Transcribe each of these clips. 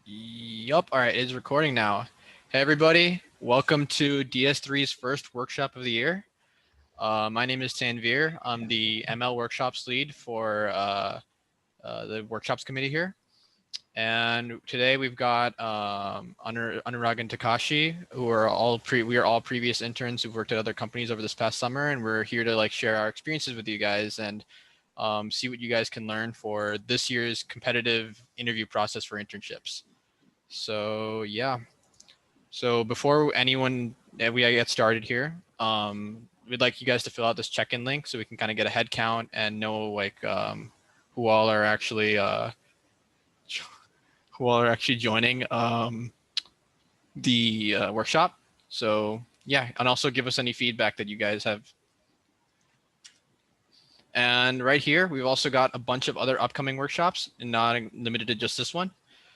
Yup. All right, it is recording now. Hey, everybody. Welcome to DS3's first workshop of the year. My name is Tanveer. I'm the ML workshops lead for the workshops committee here. And today we've got Anurag and Takashi, who are we are all previous interns who've worked at other companies over this past summer, and we're here to share our experiences with you guys and see what you guys can learn for this year's competitive interview process for internships. So yeah. So before we get started here, we'd like you guys to fill out this check-in link so we can kind of get a head count and know who all are actually joining the workshop. So yeah, and also give us any feedback that you guys have. And right here, we've also got a bunch of other upcoming workshops, and not limited to just this one.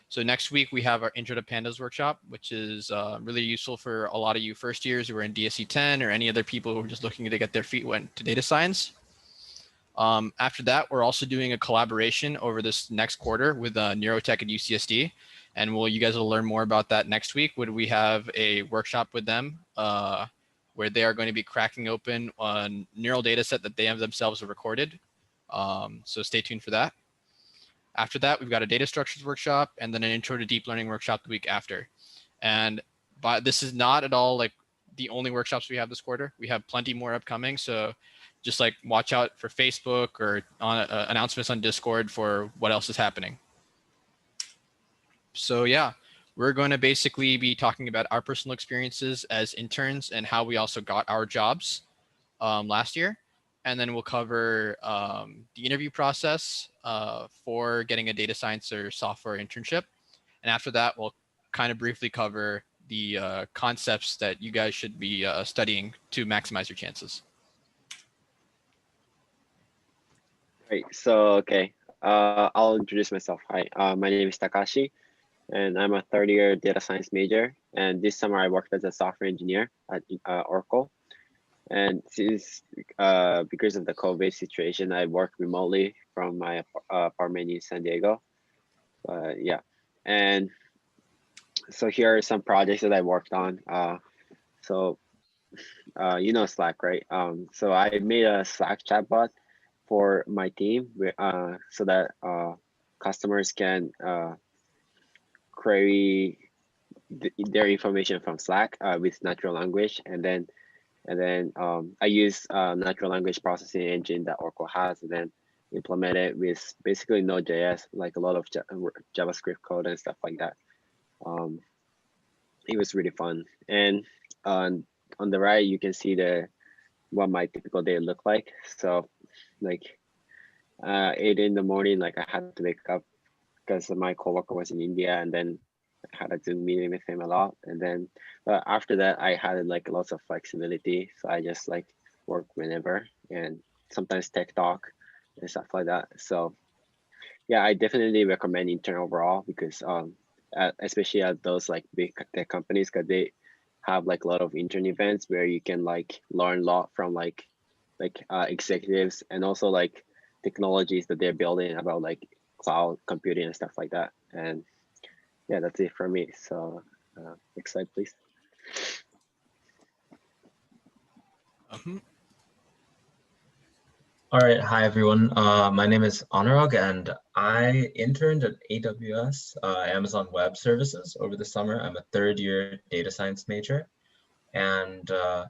So next week we have our Intro to Pandas workshop, which is really useful for a lot of you first years who are in DSC 10 or any other people who are just looking to get their feet wet to data science. After that, we're also doing a collaboration over this next quarter with Neurotech at UCSD. And you guys will learn more about that next week when we have a workshop with them where they are going to be cracking open a neural data set that they have themselves recorded. So stay tuned for that. After that, we've got a data structures workshop and then an intro to deep learning workshop the week after. And this is not at all the only workshops we have this quarter. We have plenty more upcoming. So just watch out for Facebook or on announcements on Discord for what else is happening. So yeah, we're going to basically be talking about our personal experiences as interns and how we also got our jobs last year. And then we'll cover the interview process for getting a data science or software internship. And after that, we'll kind of briefly cover the concepts that you guys should be studying to maximize your chances. Right. So, I'll introduce myself. Hi, my name is Takashi, and I'm a third-year data science major. And this summer, I worked as a software engineer at Oracle. And since because of the COVID situation, I work remotely from my apartment in San Diego. Yeah, and so here are some projects that I worked on. So you know Slack, right? So I made a Slack chatbot for my team so that customers can query their information from Slack with natural language, and then I use natural language processing engine that Oracle has, and then implement it with basically Node.js, like a lot of JavaScript code and stuff like that. It was really fun. And on the right, you can see what my typical day looked like. So 8 in the morning, I had to wake up because my coworker was in India, and then I had a Zoom meeting with him a lot. And then after that, I had lots of flexibility. So I just work whenever, and sometimes tech talk and stuff like that. So yeah, I definitely recommend intern overall because especially at those big tech companies, because they have a lot of intern events where you can learn a lot from executives, and also technologies that they're building about cloud computing and stuff like that. And yeah, that's it for me. So next slide, please. All right, hi everyone. My name is Anurag, and I interned at AWS, Amazon Web Services, over the summer. I'm a third-year data science major, and I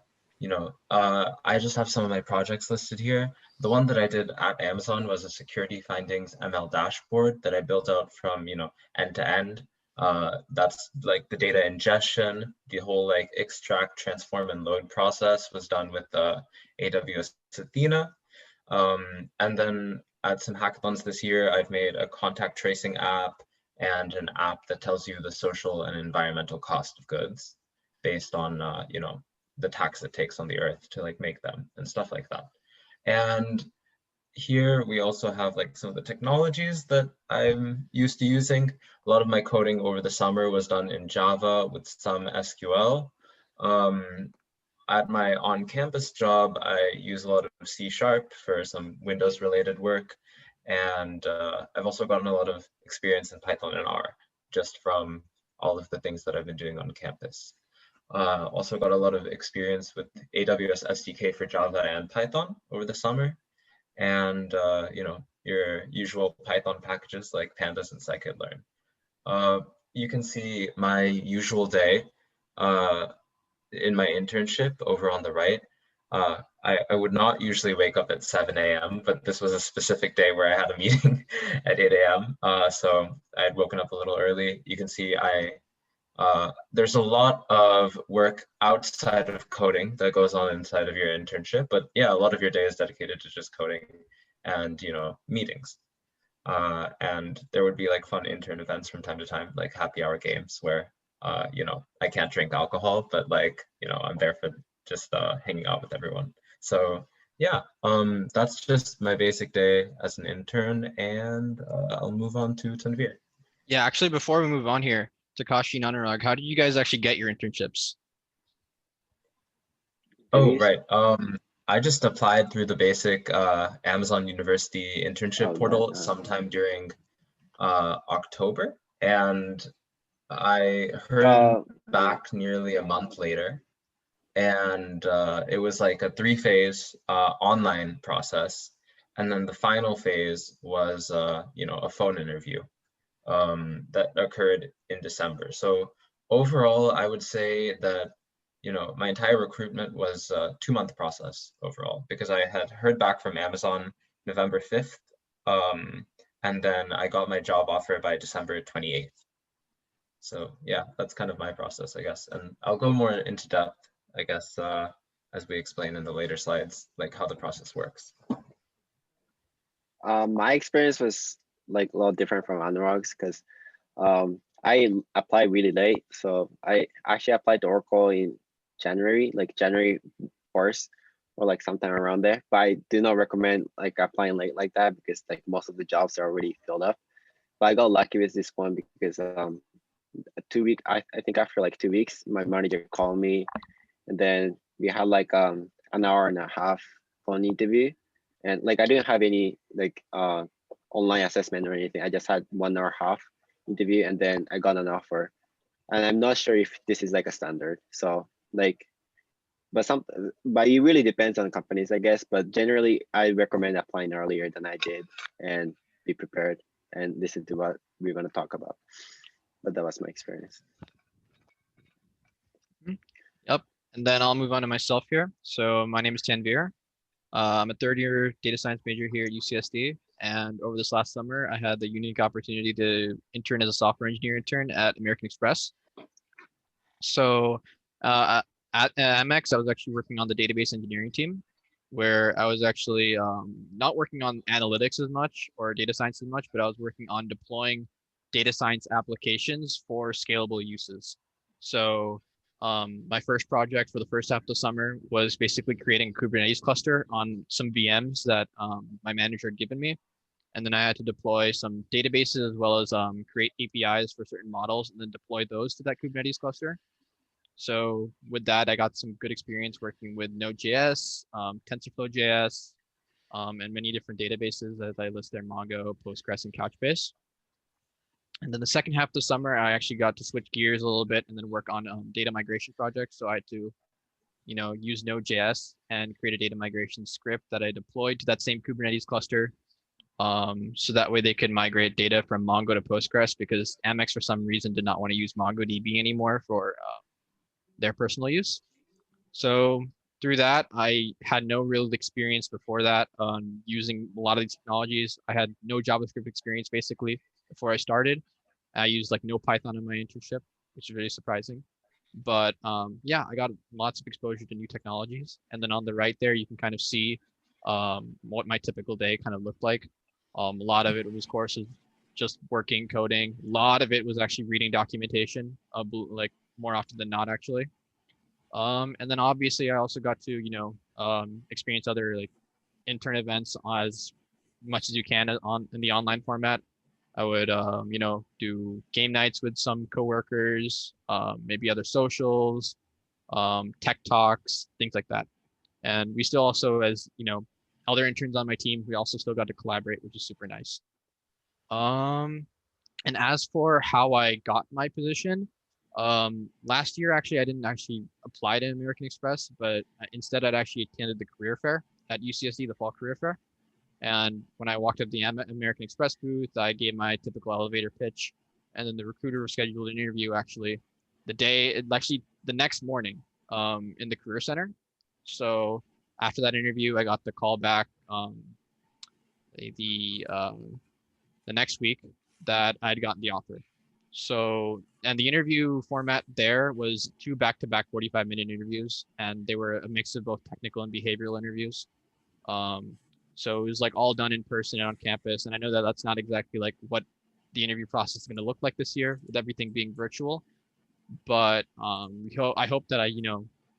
just have some of my projects listed here. The one that I did at Amazon was a security findings ML dashboard that I built out from end to end. That's the data ingestion, the whole extract, transform, and load process was done with AWS Athena. And then at some hackathons this year, I've made a contact tracing app and an app that tells you the social and environmental cost of goods based on the tax it takes on the earth to make them and stuff like that. And here we also have some of the technologies that I'm used to using. A lot of my coding over the summer was done in Java with some SQL. At my on-campus job, I use a lot of C# for some Windows-related work, and I've also gotten a lot of experience in Python and R. just from all of the things that I've been doing on campus. Also got a lot of experience with AWS SDK for Java and Python over the summer, and you know, your usual Python packages like pandas and scikit-learn. You can see my usual day in my internship over on the right. I would not usually wake up at 7 a.m., but this was a specific day where I had a meeting at 8 a.m. So I had woken up a little early. You can see there's a lot of work outside of coding that goes on inside of your internship, but yeah, a lot of your day is dedicated to just coding and, you know, meetings. And there would be like fun intern events from time to time, like happy hour games where, you know, I can't drink alcohol, but like, you know, I'm there for just hanging out with everyone. So yeah, that's just my basic day as an intern, and I'll move on to Tanveer. Yeah, actually, before we move on here, Takashi and Anurag, how did you guys actually get your internships? Oh, right. I just applied through the basic Amazon University internship portal sometime during October, and I heard back nearly a month later, and it was like a 3-phase online process, and then the final phase was you know, a phone interview that occurred in December. So overall, I would say that, you know, my entire recruitment was a 2-month process overall, because I had heard back from Amazon November 5th, and then I got my job offer by December 28th. So yeah, that's kind of my process, I guess. And I'll go more into depth, I guess, as we explain in the later slides, like how the process works. My experience was like a lot different from Anurag's, because I applied really late. So I actually applied to Oracle in January, like January 1st, or like sometime around there. But I do not recommend like applying late like that, because like most of the jobs are already filled up. But I got lucky with this one because 2 week, I think after like 2 weeks, my manager called me, and then we had like an hour and a half phone interview, and like I didn't have any like online assessment or anything. I just had 1 hour half interview, and then I got an offer. And I'm not sure if this is like a standard. So like, but it really depends on companies, I guess. But generally, I recommend applying earlier than I did and be prepared and listen to what we're going to talk about. But that was my experience. Yep. And then I'll move on to myself here. So my name is Tanveer. I'm a 3rd-year data science major here at UCSD. And over this last summer, I had the unique opportunity to intern as a software engineer intern at American Express. So at MX, I was actually working on the database engineering team, where I was actually not working on analytics as much or data science as much, but I was working on deploying data science applications for scalable uses. So my first project for the first half of the summer was basically creating a Kubernetes cluster on some VMs that my manager had given me. And then I had to deploy some databases as well as create APIs for certain models and then deploy those to that Kubernetes cluster. So with that, I got some good experience working with Node.js, TensorFlow.js, and many different databases as I list there, Mongo, Postgres, and Couchbase. And then the second half of the summer, I actually got to switch gears a little bit and then work on data migration projects. So I had to, you know, use Node.js and create a data migration script that I deployed to that same Kubernetes cluster. So that way they could migrate data from Mongo to Postgres, because Amex for some reason did not want to use MongoDB anymore for their personal use. So through that, I had no real experience before that on using a lot of these technologies. I had no JavaScript experience basically before I started. I used like no Python in my internship, which is really surprising. But yeah, I got lots of exposure to new technologies. And then on the right there, you can kind of see what my typical day kind of looked like. A lot of it was courses, just working, coding. A lot of it was actually reading documentation, like more often than not, actually. And then obviously I also got to, you know, experience other like intern events as much as you can in the online format. I would, you know, do game nights with some coworkers, maybe other socials, tech talks, things like that. And we still also, as you know, other interns on my team, we also still got to collaborate, which is super nice. And as for how I got my position, last year actually I didn't actually apply to American Express, but instead I'd actually attended the career fair at UCSD, the fall career fair. And when I walked up the American Express booth, I gave my typical elevator pitch, and then the recruiter scheduled an interview actually the next morning in the career center. So after that interview, I got the call back the the next week that I'd gotten the offer. So, and the interview format there was two back-to-back 45-minute interviews, and they were a mix of both technical and behavioral interviews. So it was like all done in person and on campus. And I know that that's not exactly like what the interview process is going to look like this year with everything being virtual. But I hope that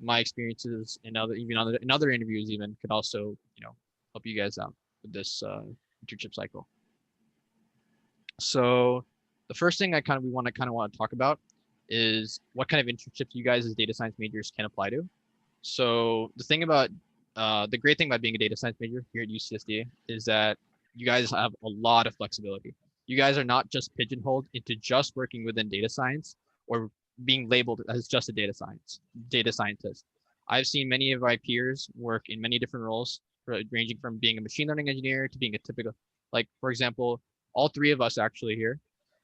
my experiences in other interviews even could also help you guys out with this internship cycle. So the first thing we want to talk about is what kind of internships you guys as data science majors can apply to. So the great thing about being a data science major here at UCSD is that you guys have a lot of flexibility. You guys are not just pigeonholed into just working within data science or being labeled as just a data scientist. I've seen many of my peers work in many different roles, ranging from being a machine learning engineer to being a typical, like for example, all three of us actually here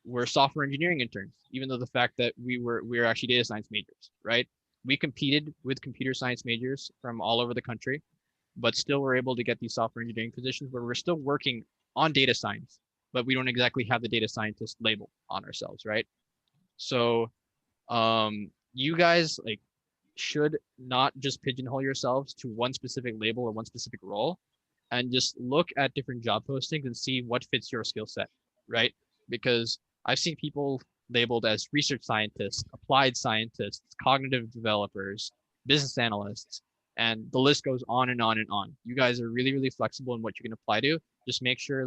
were software engineering interns, even though the fact that we were actually data science majors, right? We competed with computer science majors from all over the country, but still were able to get these software engineering positions where we're still working on data science, but we don't exactly have the data scientist label on ourselves, right? So you guys should not just pigeonhole yourselves to one specific label or one specific role, and just look at different job postings and see what fits your skill set, right? Because I've seen people labeled as research scientists, applied scientists, cognitive developers, business analysts, and the list goes on and on and on. You guys are really, really flexible in what you can apply to. Just make sure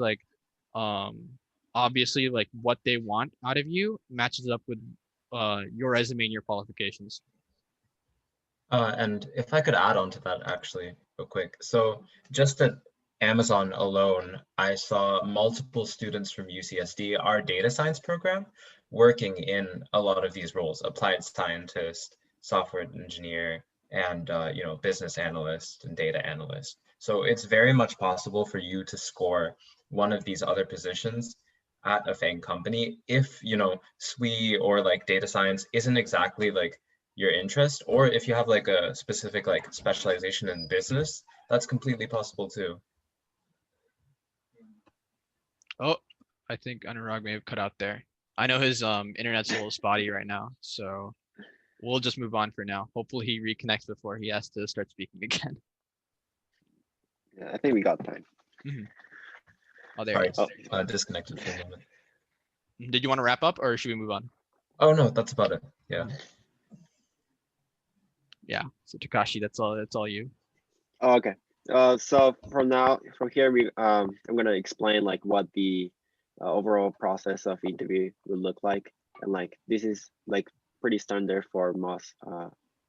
obviously what they want out of you matches up with your resume and your qualifications. And if I could add on to that actually real quick. So just at Amazon alone, I saw multiple students from UCSD, our data science program, working in a lot of these roles: applied scientist, software engineer, and business analyst and data analyst. So it's very much possible for you to score one of these other positions at a FANG company if SWE or data science isn't exactly your interest, or if you have a specific specialization in business, that's completely possible too. Oh, I think Anurag may have cut out there. I know his internet's a little spotty right now, so we'll just move on for now. Hopefully he reconnects before he has to start speaking again. Yeah, I think we got time. Mm-hmm. Oh, there Sorry, he is. Disconnected for a moment. Did you want to wrap up or should we move on? Oh no, that's about it. Yeah. Yeah. So Takashi, that's all you. Oh, okay. So from here, I'm gonna explain what the overall process of interview will look like, and this is pretty standard for most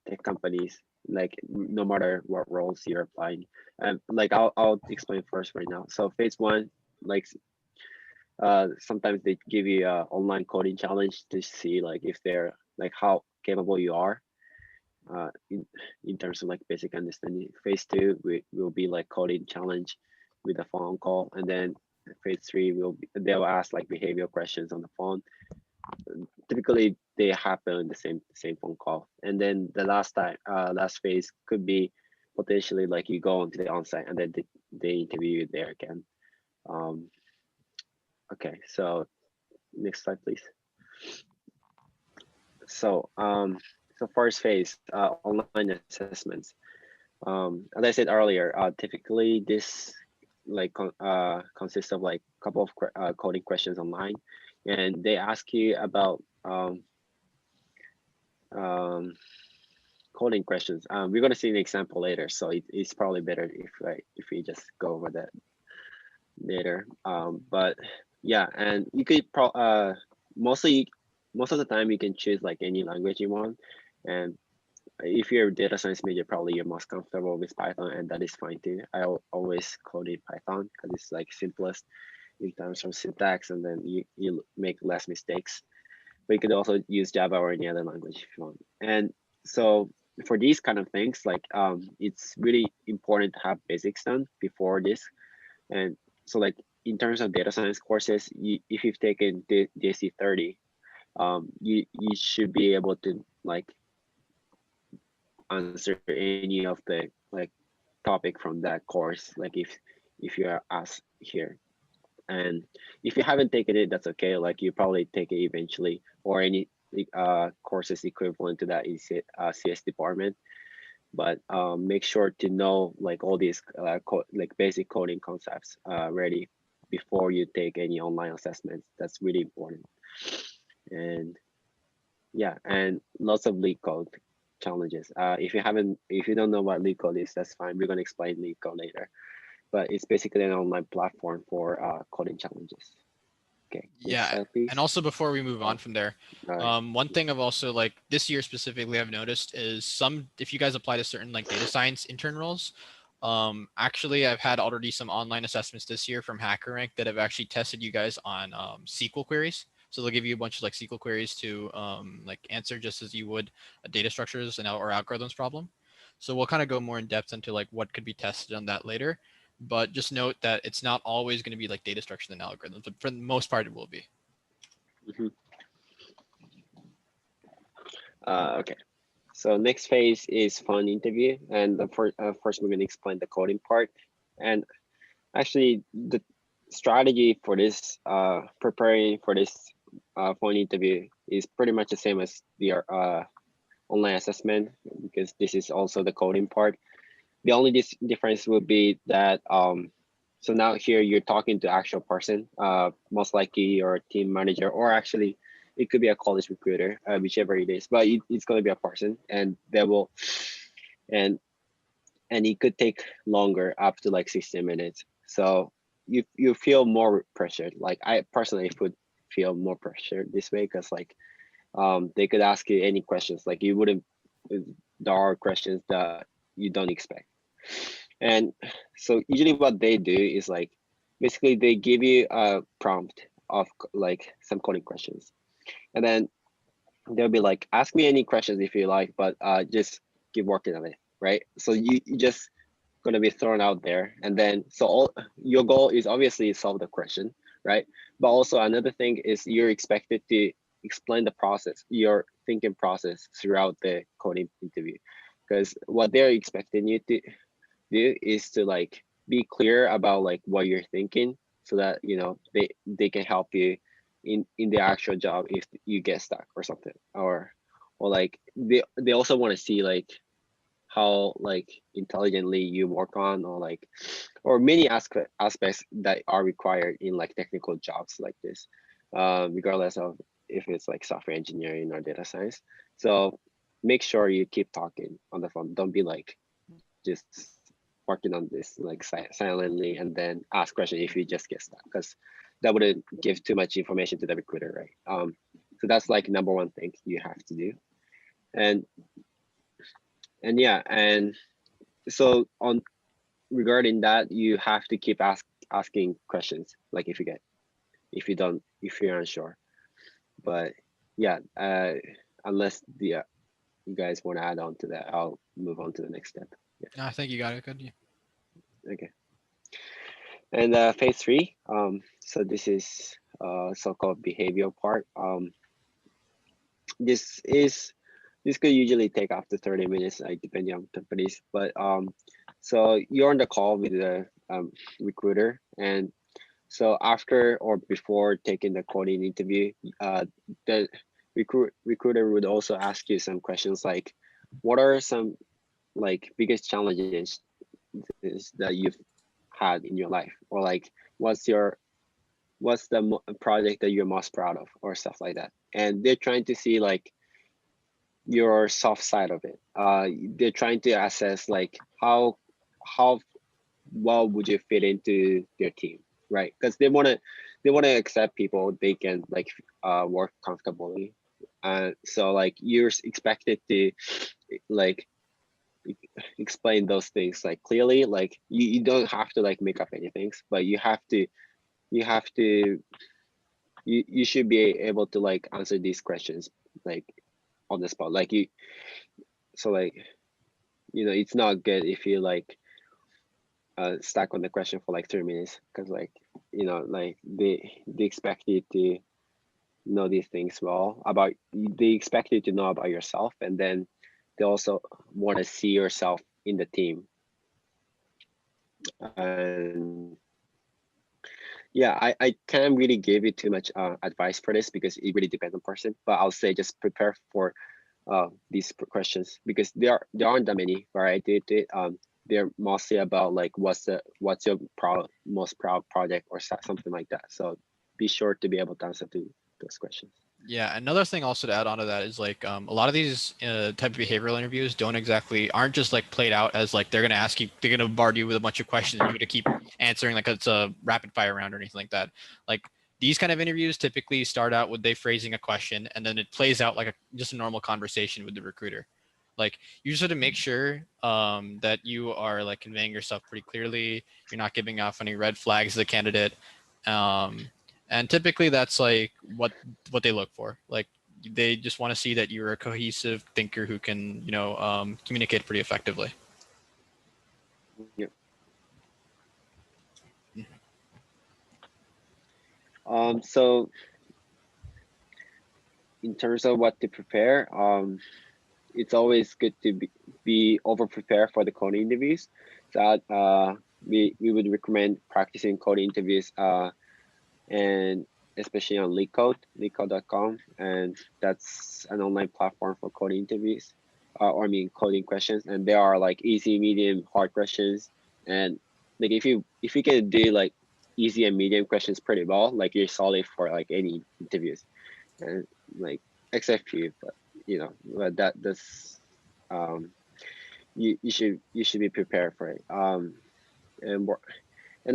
tech companies, no matter what roles you're applying. And I'll explain first right now. So phase one, sometimes they give you a online coding challenge to see if they're how capable you are in terms of basic understanding. Phase two will be coding challenge with a phone call, and then phase three they'll ask behavioral questions on the phone. Typically they happen in the same phone call, and then the last phase could be potentially you go onto the onsite and then they interview you there again. Okay, so next slide, please. So first phase, online assessments. As I said earlier, typically this consists of couple of coding questions online, and they ask you about coding questions. We're gonna see an example later, so it's probably better if we just go over that later. But yeah, and you could most of the time you can choose any language you want, and if you're a data science major, probably you're most comfortable with Python, and that is fine too. I always code in Python because it's simplest, in terms of syntax, and then you make less mistakes. But you could also use Java or any other language if you want. And so for these kind of things, like it's really important to have basics done before this. And so like in terms of data science courses, if you've taken the DS3, you should be able to like answer any of the like topic from that course, like if you are asked here. And if you haven't taken it, that's okay. Like you probably take it eventually, or any courses equivalent to that is CS department. But make sure to know like all these like basic coding concepts ready before you take any online assessments. That's really important. And yeah, and lots of leak code challenges. If you don't know what leak code is, that's fine. We're gonna explain leak code later. But it's basically an online platform for coding challenges. Okay, next Yeah, slide, please. and also before we move on Oh, from there, all right. one thing I've also like this year specifically I've noticed is if you guys apply to certain like data science intern roles, actually I've had already some online assessments this year from HackerRank that have actually tested you guys on SQL queries. So they'll give you a bunch of like SQL queries to like answer just as you would a data structures and or algorithms problem. So we'll kind of go more in depth into like what could be tested on that later. But just note that it's not always going to be like data structures and algorithms, but for the most part, it will be. Mm-hmm. Okay. So next phase is fun interview, and first we're gonna explain the coding part. And actually, the strategy for this preparing for this phone interview is pretty much the same as the online assessment, because this is also the coding part. The only difference would be that so now here you're talking to actual person, most likely your team manager, or actually it could be a college recruiter, whichever it is, but it's going to be a person, and they will, and it could take longer, up to like 60 minutes. So you feel more pressured. Like I personally would feel more pressured this way, because like they could ask you any questions, like you wouldn't, there are questions that you don't expect. And so usually what they do is like basically they give you a prompt of like some coding questions, and then they'll be like, ask me any questions if you like, but just keep working on it, right? So you just gonna be thrown out there, and then so all your goal is obviously solve the question, right? But also another thing is you're expected to explain the process, your thinking process throughout the coding interview, because what they're expecting you to do is to like be clear about like what you're thinking, so that you know they can help you in the actual job if you get stuck or something, or like they also want to see like how like intelligently you work on, or like or many aspects that are required in like technical jobs like this, regardless of if it's like software engineering or data science. So make sure you keep talking on the phone. Don't be like just working on this like silently and then ask question if you just get stuck, because that wouldn't give too much information to the recruiter, right? So that's like number one thing you have to do. And yeah, and so on regarding that, you have to keep asking questions, like if you're unsure. But yeah, unless you guys want to add on to that, I'll move on to the next step. I think you got it. Good. Yeah. Okay. And phase 3, so this is so-called behavioral part. This could usually take up to 30 minutes, like depending on companies. But so you're on the call with the recruiter, and so after or before taking the coding interview, the recruiter would also ask you some questions like, what are some like biggest challenges that you've had in your life, or like what's the project that you're most proud of, or stuff like that. And they're trying to see like your soft side of it. They're trying to assess like how well would you fit into their team, right? Because they want to accept people they can like work comfortably. So like you're expected to like explain those things like clearly. Like you don't have to like make up anything, but you have to you have to you should be able to like answer these questions like on the spot. Like like it's not good if you like stuck on the question for like 3 minutes, because like like they expect you to know these things well about, they expect you to know about yourself, and then they also want to see yourself in the team. And yeah, I can't really give you too much advice for this because it really depends on person, but I'll say just prepare for these questions, because there aren't that many variety to it. They're mostly about like what's your most proud project or something like that. So be sure to be able to answer to those questions. Yeah, another thing also to add on to that is like a lot of these type of behavioral interviews aren't just like played out as like they're gonna ask you, they're gonna bombard you with a bunch of questions and you're gonna keep answering like it's a rapid fire round or anything like that. Like these kind of interviews typically start out with they phrasing a question and then it plays out like just a normal conversation with the recruiter. Like you just have to make sure that you are like conveying yourself pretty clearly. You're not giving off any red flags to the candidate. And typically that's like what they look for. Like they just want to see that you're a cohesive thinker who can, communicate pretty effectively. Yeah. So in terms of what to prepare, it's always good to be over prepared for the coding interviews. So we would recommend practicing coding interviews and especially on LeetCode.com, and that's an online platform for coding interviews, or I mean coding questions, and there are like easy, medium, hard questions, and like if you can do like easy and medium questions pretty well, like you're solid for like any interviews, and like except few, but but that's you should be prepared for it. And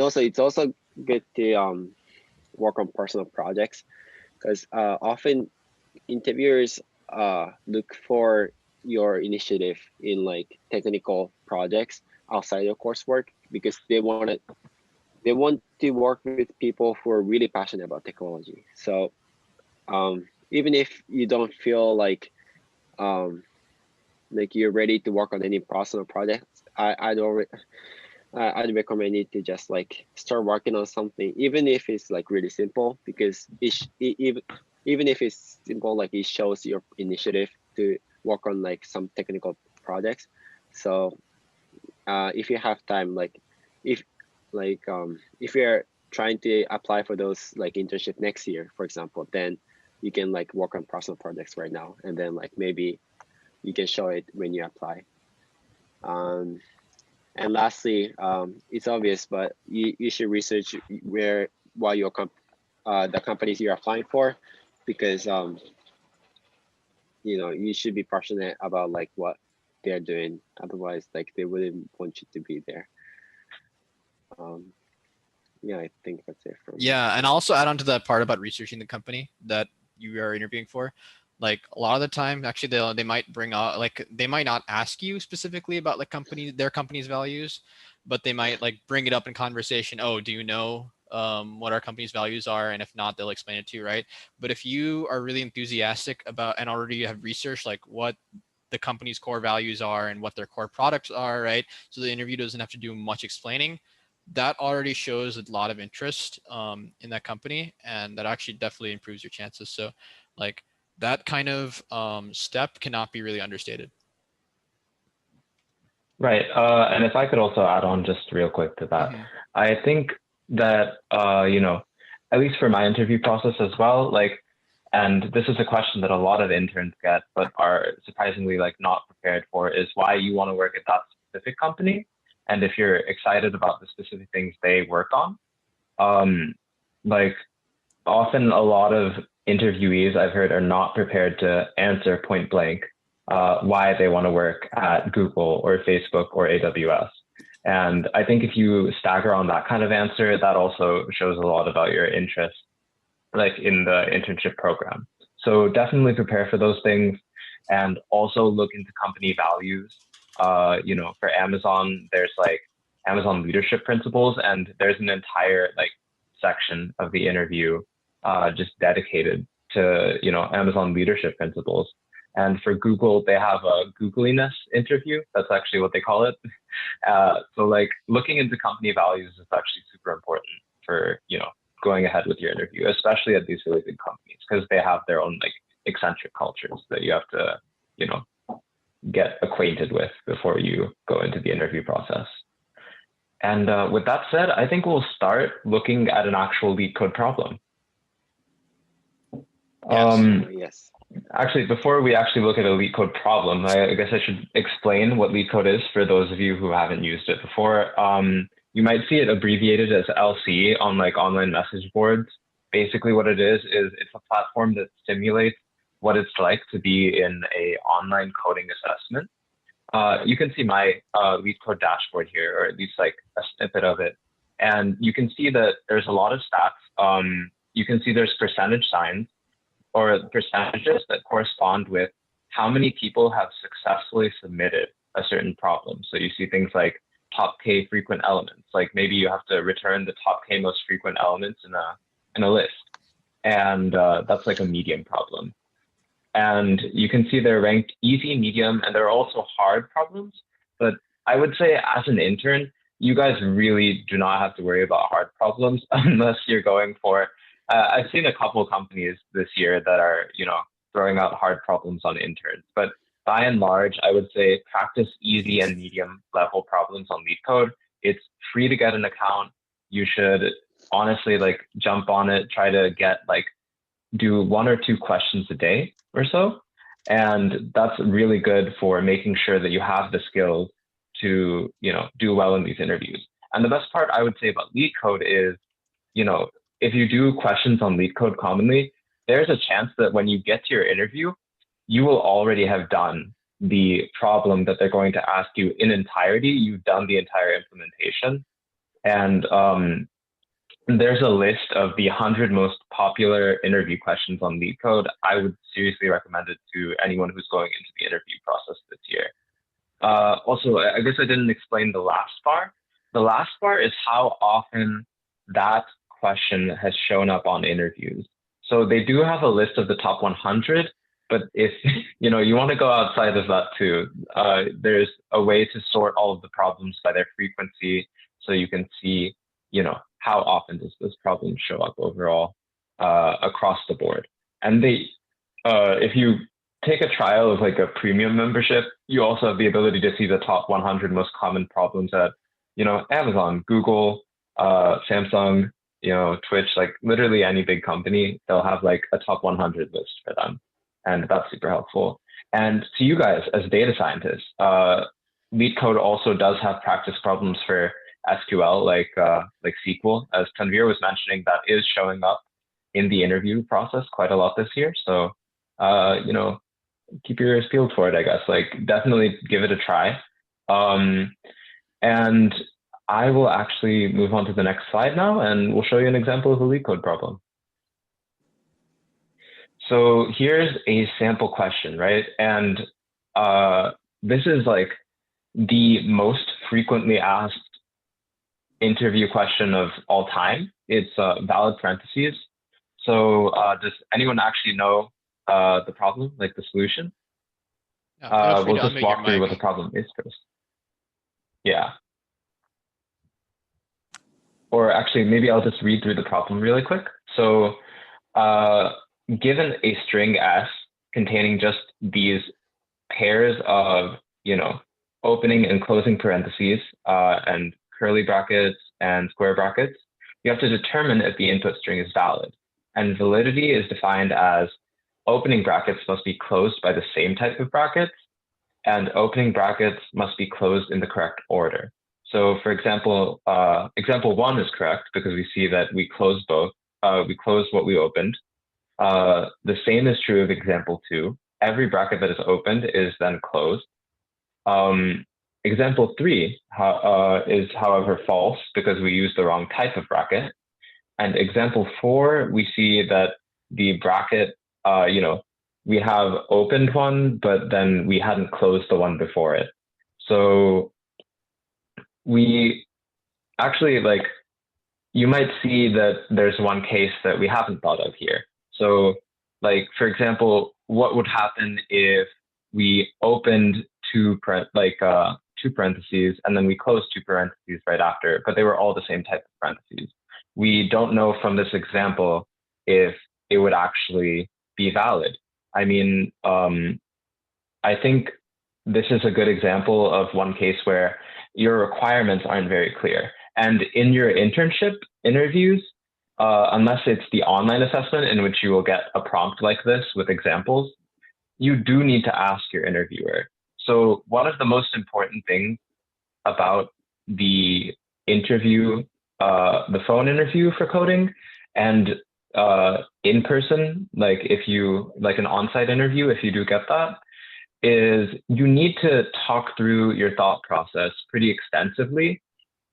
also it's also good to work on personal projects, because often interviewers look for your initiative in like technical projects outside your coursework, because they want to work with people who are really passionate about technology. So even if you don't feel like you're ready to work on any personal projects, I'd recommend you to just like start working on something, even if it's like really simple, because even if it's simple, like it shows your initiative to work on like some technical projects. So if you have time, like if you're trying to apply for those like internship next year, for example, then you can like work on personal projects right now, and then like maybe you can show it when you apply. And lastly, it's obvious, but you should research what your the companies you're applying for, because you should be passionate about like what they're doing. Otherwise, like they wouldn't want you to be there. Yeah, I think that's it from me. Yeah, and I'll also add on to that part about researching the company that you are interviewing for. Like a lot of the time, actually, they might bring out like they might not ask you specifically about like their company's values, but they might like bring it up in conversation. Oh, do you know what our company's values are? And if not, they'll explain it to you, right? But if you are really enthusiastic about and already have researched like what the company's core values are and what their core products are, right? So the interview doesn't have to do much explaining. That already shows a lot of interest in that company, and that actually definitely improves your chances. So like that kind of step cannot be really understated. Right. And if I could also add on just real quick to that, I think that, at least for my interview process as well, like, and this is a question that a lot of interns get, but are surprisingly like not prepared for, is why you want to work at that specific company. And if you're excited about the specific things they work on, like often a lot of interviewees I've heard are not prepared to answer point blank why they want to work at Google or Facebook or AWS. And I think if you stagger on that kind of answer, that also shows a lot about your interest, like in the internship program. So definitely prepare for those things, and also look into company values. For Amazon, there's like Amazon leadership principles, and there's an entire like section of the interview just dedicated to, Amazon leadership principles. And for Google, they have a Googliness interview. That's actually what they call it. So like looking into company values is actually super important for, going ahead with your interview, especially at these really big companies, because they have their own like eccentric cultures that you have to, get acquainted with before you go into the interview process. And with that said, I think we'll start looking at an actual leak code problem. Yes. Actually, before we actually look at a leak code problem, I guess I should explain what leak code is for those of you who haven't used it before. You might see it abbreviated as LC on like online message boards. Basically what it is it's a platform that simulates what it's like to be in a online coding assessment. You can see my leak code dashboard here, or at least like a snippet of it. And you can see that there's a lot of stats. You can see there's percentage signs or percentages that correspond with how many people have successfully submitted a certain problem. So you see things like top K frequent elements, like maybe you have to return the top K most frequent elements in a list. And that's like a medium problem. And you can see they're ranked easy, medium, and there are also hard problems. But I would say as an intern, you guys really do not have to worry about hard problems unless you're going for, I've seen a couple of companies this year that are, throwing out hard problems on interns. But by and large, I would say practice easy and medium level problems on LeetCode. It's free to get an account. You should honestly like jump on it, try to get like, do 1 or 2 questions a day or so. And that's really good for making sure that you have the skills to, do well in these interviews. And the best part I would say about LeetCode is, if you do questions on LeetCode commonly, there's a chance that when you get to your interview, you will already have done the problem that they're going to ask you in entirety. You've done the entire implementation. And there's a list of the 100 most popular interview questions on LeetCode. I would seriously recommend it to anyone who's going into the interview process this year. Also, I guess I didn't explain the last bar. The last bar is how often that question has shown up on interviews. So they do have a list of the top 100, but if you want to go outside of that too, there's a way to sort all of the problems by their frequency, so you can see, how often does this problem show up overall across the board. And if you take a trial of like a premium membership, you also have the ability to see the top 100 most common problems at, Amazon, Google, Samsung, Twitch, like literally any big company, they'll have like a top 100 list for them. And that's super helpful. And to you guys as data scientists, LeetCode also does have practice problems for SQL, like SQL, as Tanveer was mentioning, that is showing up in the interview process quite a lot this year. So, keep your ears peeled for it, I guess. Like, definitely give it a try. And I will actually move on to the next slide now, and we'll show you an example of a LeetCode problem. So here's a sample question, right? And this is like the most frequently asked interview question of all time. It's valid parentheses. So does anyone actually know the problem, like the solution? We'll just walk through what the problem is first. Yeah. Or actually, maybe I'll just read through the problem really quick. So given a string S containing just these pairs of, opening and closing parentheses and curly brackets and square brackets, you have to determine if the input string is valid. And validity is defined as opening brackets must be closed by the same type of brackets, and opening brackets must be closed in the correct order. So for example, example 1 is correct because we see that we closed both. We closed what we opened. The same is true of example 2. Every bracket that is opened is then closed. Example 3 is, however, false because we used the wrong type of bracket. And example 4, we see that the bracket, we have opened one, but then we hadn't closed the one before it. So we actually you might see that there's one case that we haven't thought of here. So like, for example, what would happen if we opened two parentheses and then we closed two parentheses right after, but they were all the same type of parentheses. We don't know from this example if it would actually be valid. I mean, I think this is a good example of one case where your requirements aren't very clear. And in your internship interviews, unless it's the online assessment in which you will get a prompt like this with examples, you do need to ask your interviewer. So one of the most important things about the interview, the phone interview for coding, and in person, like if you like an on-site interview, if you do get that, is you need to talk through your thought process pretty extensively.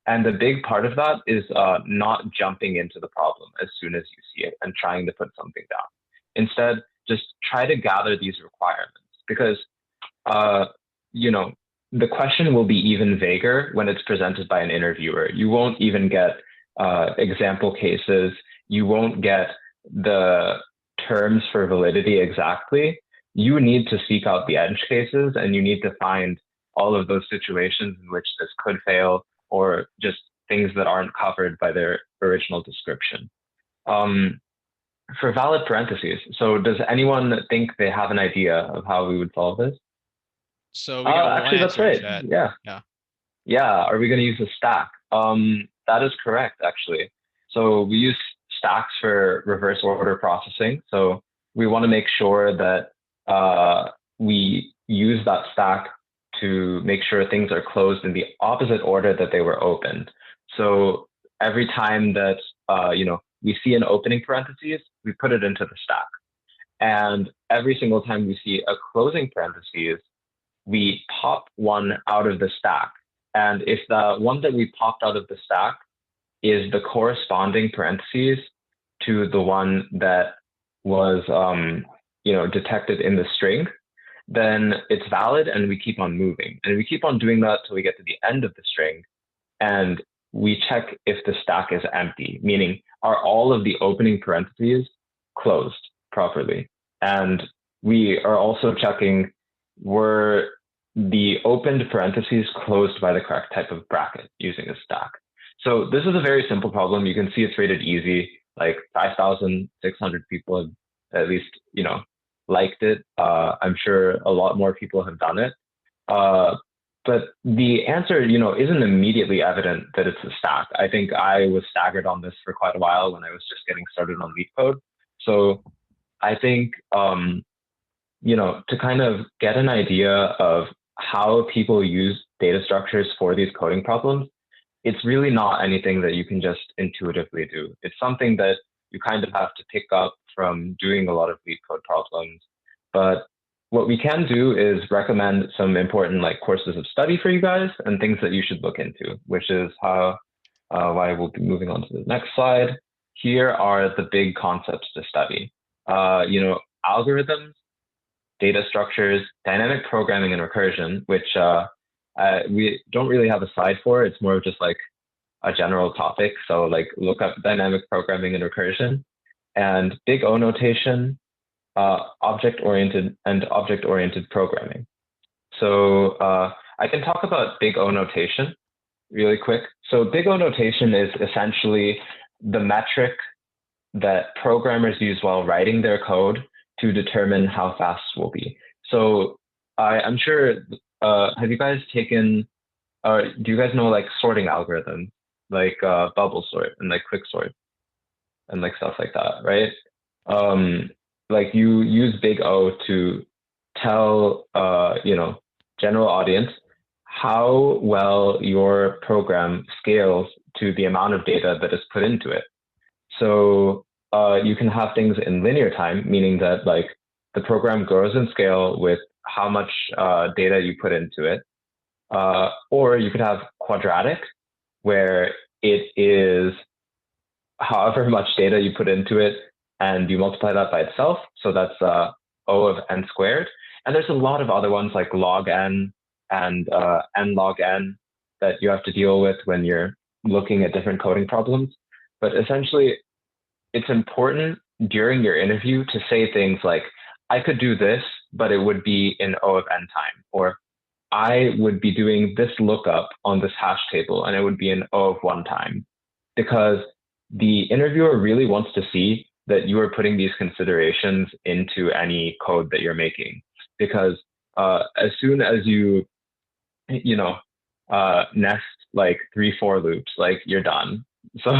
And the big part of that is not jumping into the problem as soon as you see it and trying to put something down. Instead, just try to gather these requirements, because you know, the question will be even vaguer when it's presented by an interviewer. You won't even get example cases. You won't get the terms for validity exactly. You need to seek out the edge cases, and you need to find all of those situations in which this could fail, or just things that aren't covered by their original description. For valid parentheses, so does anyone think they have an idea of how we would solve this? So we got actually, that's right. Yeah. Are we going to use a stack? That is correct, actually. So we use stacks for reverse order processing. So we want to make sure that we use that stack to make sure things are closed in the opposite order that they were opened. So every time that you know, we see an opening parentheses, we put it into the stack. And every single time we see a closing parentheses, we pop one out of the stack. And if the one that we popped out of the stack is the corresponding parentheses to the one that was you know, detected in the string, then it's valid and we keep on moving. And we keep on doing that till we get to the end of the string, and we check if the stack is empty, meaning are all of the opening parentheses closed properly. And we are also checking, were the opened parentheses closed by the correct type of bracket using a stack. So this is a very simple problem. You can see it's rated easy, like 5,600 people have at least, you know, liked it. I'm sure a lot more people have done it. But the answer, you know, isn't immediately evident that it's a stack. I think I was staggered on this for quite a while when I was just getting started on LeetCode. So I think, you know, to kind of get an idea of how people use data structures for these coding problems, it's really not anything that you can just intuitively do. It's something that you kind of have to pick up from doing a lot of LeetCode problems. But what we can do is recommend some important like courses of study for you guys and things that you should look into, which is how why we'll be moving on to the next slide. Here are the big concepts to study. You know, algorithms, data structures, dynamic programming, and recursion, which we don't really have a slide for. It's more of just like a general topic. So like look up dynamic programming and recursion, and big O notation, object-oriented and object-oriented programming. So I can talk about big O notation really quick. So big O notation is essentially the metric that programmers use while writing their code to determine how fast will be. So I'm sure, have you guys taken, do you guys know like sorting algorithms, like bubble sort and like quick sort and like stuff like that, right? Like you use big O to tell, you know, general audience how well your program scales to the amount of data that is put into it. So you can have things in linear time, meaning that like the program grows in scale with how much data you put into it. Or you could have quadratic, where it is however much data you put into it and you multiply that by itself. So that's O of n squared. And there's a lot of other ones like log n and n log n that you have to deal with when you're looking at different coding problems. but essentially it's important during your interview to say things like, I could do this, but it would be in O of n time, or I would be doing this lookup on this hash table and it would be in O of 1 time, because the interviewer really wants to see that you are putting these considerations into any code that you're making. Because as soon as you nest like 3 for loops, like you're done. So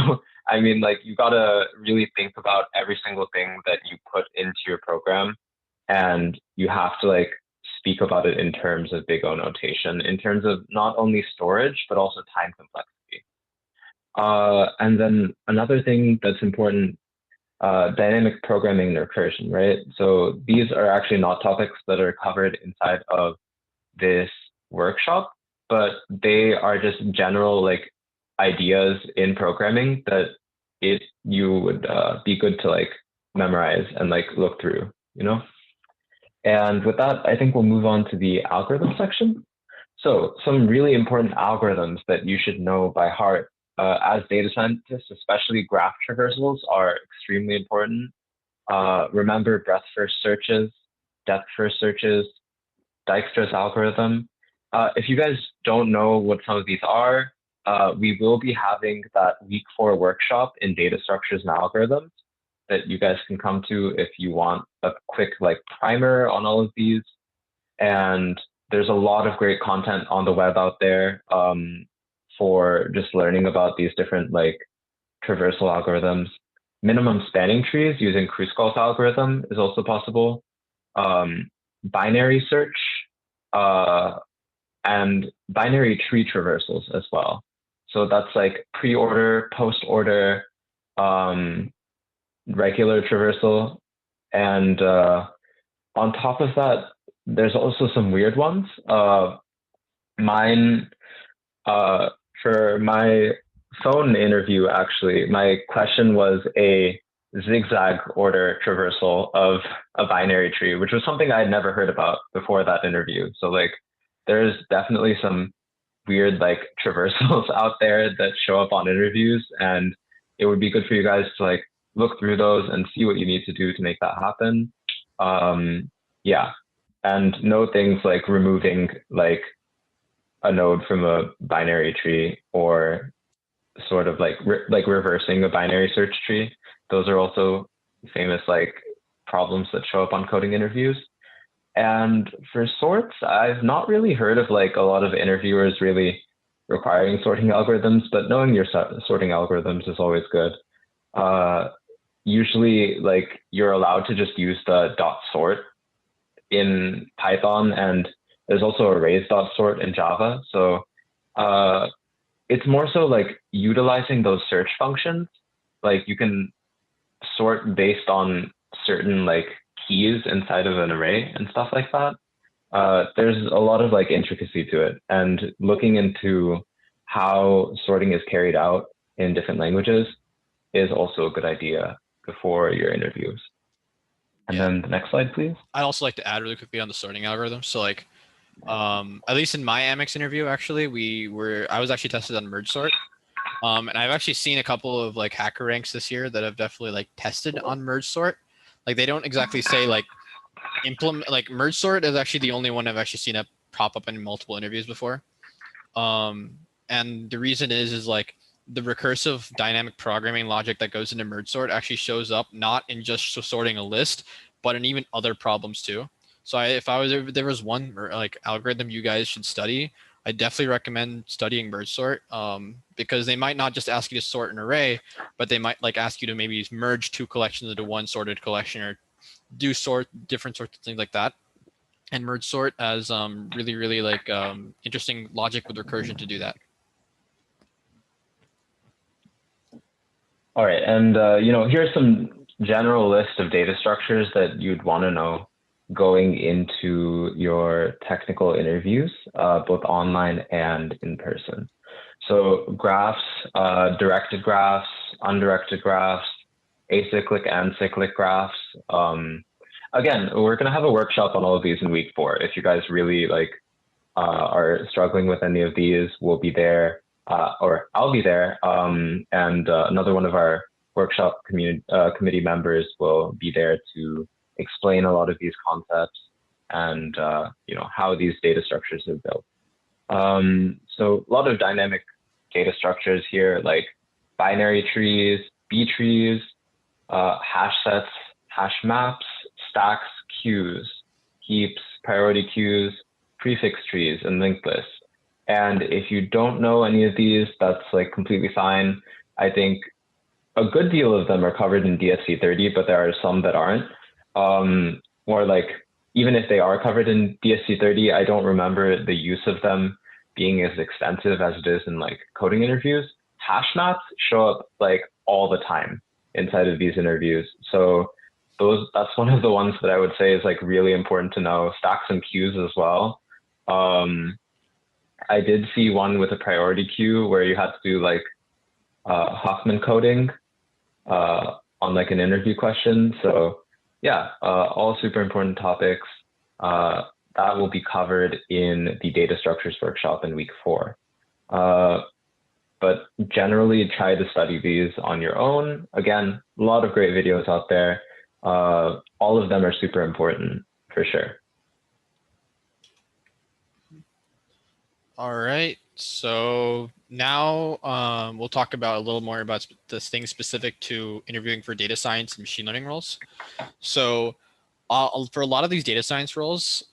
I mean, like you gotta really think about every single thing that you put into your program, and you have to like speak about it in terms of big O notation, in terms of not only storage but also time complexity. And then another thing that's important, dynamic programming and recursion, right? So these are actually not topics that are covered inside of this workshop, but they are just general like ideas in programming that you would be good to like memorize and like look through, you know? And with that, I think we'll move on to the algorithm section. So some really important algorithms that you should know by heart as data scientists, especially graph traversals, are extremely important. Remember breadth first searches, depth first searches, Dijkstra's algorithm. If you guys don't know what some of these are, we will be having that week 4 workshop in data structures and algorithms that you guys can come to if you want a quick like primer on all of these. And there's a lot of great content on the web out there for just learning about these different like traversal algorithms. Minimum spanning trees using Kruskal's algorithm is also possible. Binary search and binary tree traversals as well. So that's like pre-order, post-order, regular traversal. And on top of that, there's also some weird ones. Mine, for my phone interview, actually, my question was a zigzag order traversal of a binary tree, which was something I had never heard about before that interview. So like, there's definitely some weird like traversals out there that show up on interviews, and it would be good for you guys to like look through those and see what you need to do to make that happen. Yeah, and know things like removing like a node from a binary tree, or sort of like reversing a binary search tree. Those are also famous like problems that show up on coding interviews. And for sorts, I've not really heard of like a lot of interviewers really requiring sorting algorithms, but knowing your sorting algorithms is always good. Usually like you're allowed to just use the dot sort in Python, and there's also arrays dot sort in Java. So it's more so like utilizing those search functions. Like you can sort based on certain like keys inside of an array and stuff like that. There's a lot of like intricacy to it, and looking into how sorting is carried out in different languages is also a good idea before your interviews. And then the next slide, please. I'd also like to add really quickly on the sorting algorithm. So like, at least in my Amex interview, actually, I was actually tested on merge sort. And I've actually seen a couple of like HackerRanks this year that have definitely like tested on merge sort. Like they don't exactly say like implement, like merge sort is actually the only one I've actually seen it pop up in multiple interviews before. And the reason is like the recursive dynamic programming logic that goes into merge sort actually shows up not in just sorting a list, but in even other problems too. So if there was one like algorithm you guys should study, I definitely recommend studying merge sort, because they might not just ask you to sort an array, but they might like ask you to maybe merge 2 collections into one sorted collection, or do different sorts of things like that. And merge sort as really like interesting logic with recursion to do that. All right, and here's some general list of data structures that you'd want to know going into your technical interviews, both online and in person. So graphs, directed graphs, undirected graphs, acyclic and cyclic graphs. Again, we're going to have a workshop on all of these in week 4. If you guys really like are struggling with any of these, we'll be there or I'll be there, and another one of our workshop committee members will be there to explain a lot of these concepts and how these data structures are built. So a lot of dynamic data structures here, like binary trees, B trees, hash sets, hash maps, stacks, queues, heaps, priority queues, prefix trees, and linked lists. And if you don't know any of these, that's like completely fine. I think a good deal of them are covered in DS330, but there are some that aren't. Or like, even if they are covered in DS330, I don't remember the use of them being as extensive as it is in like coding interviews. Hash maps show up like all the time inside of these interviews. So that's one of the ones that I would say is like really important to know. Stacks and queues as well. I did see one with a priority queue where you had to do like Huffman coding on like an interview question. So yeah, all super important topics. That will be covered in the data structures workshop in week 4. But generally try to study these on your own. Again, a lot of great videos out there. All of them are super important for sure. All right, so now we'll talk about a little more about the things specific to interviewing for data science and machine learning roles. So for a lot of these data science roles,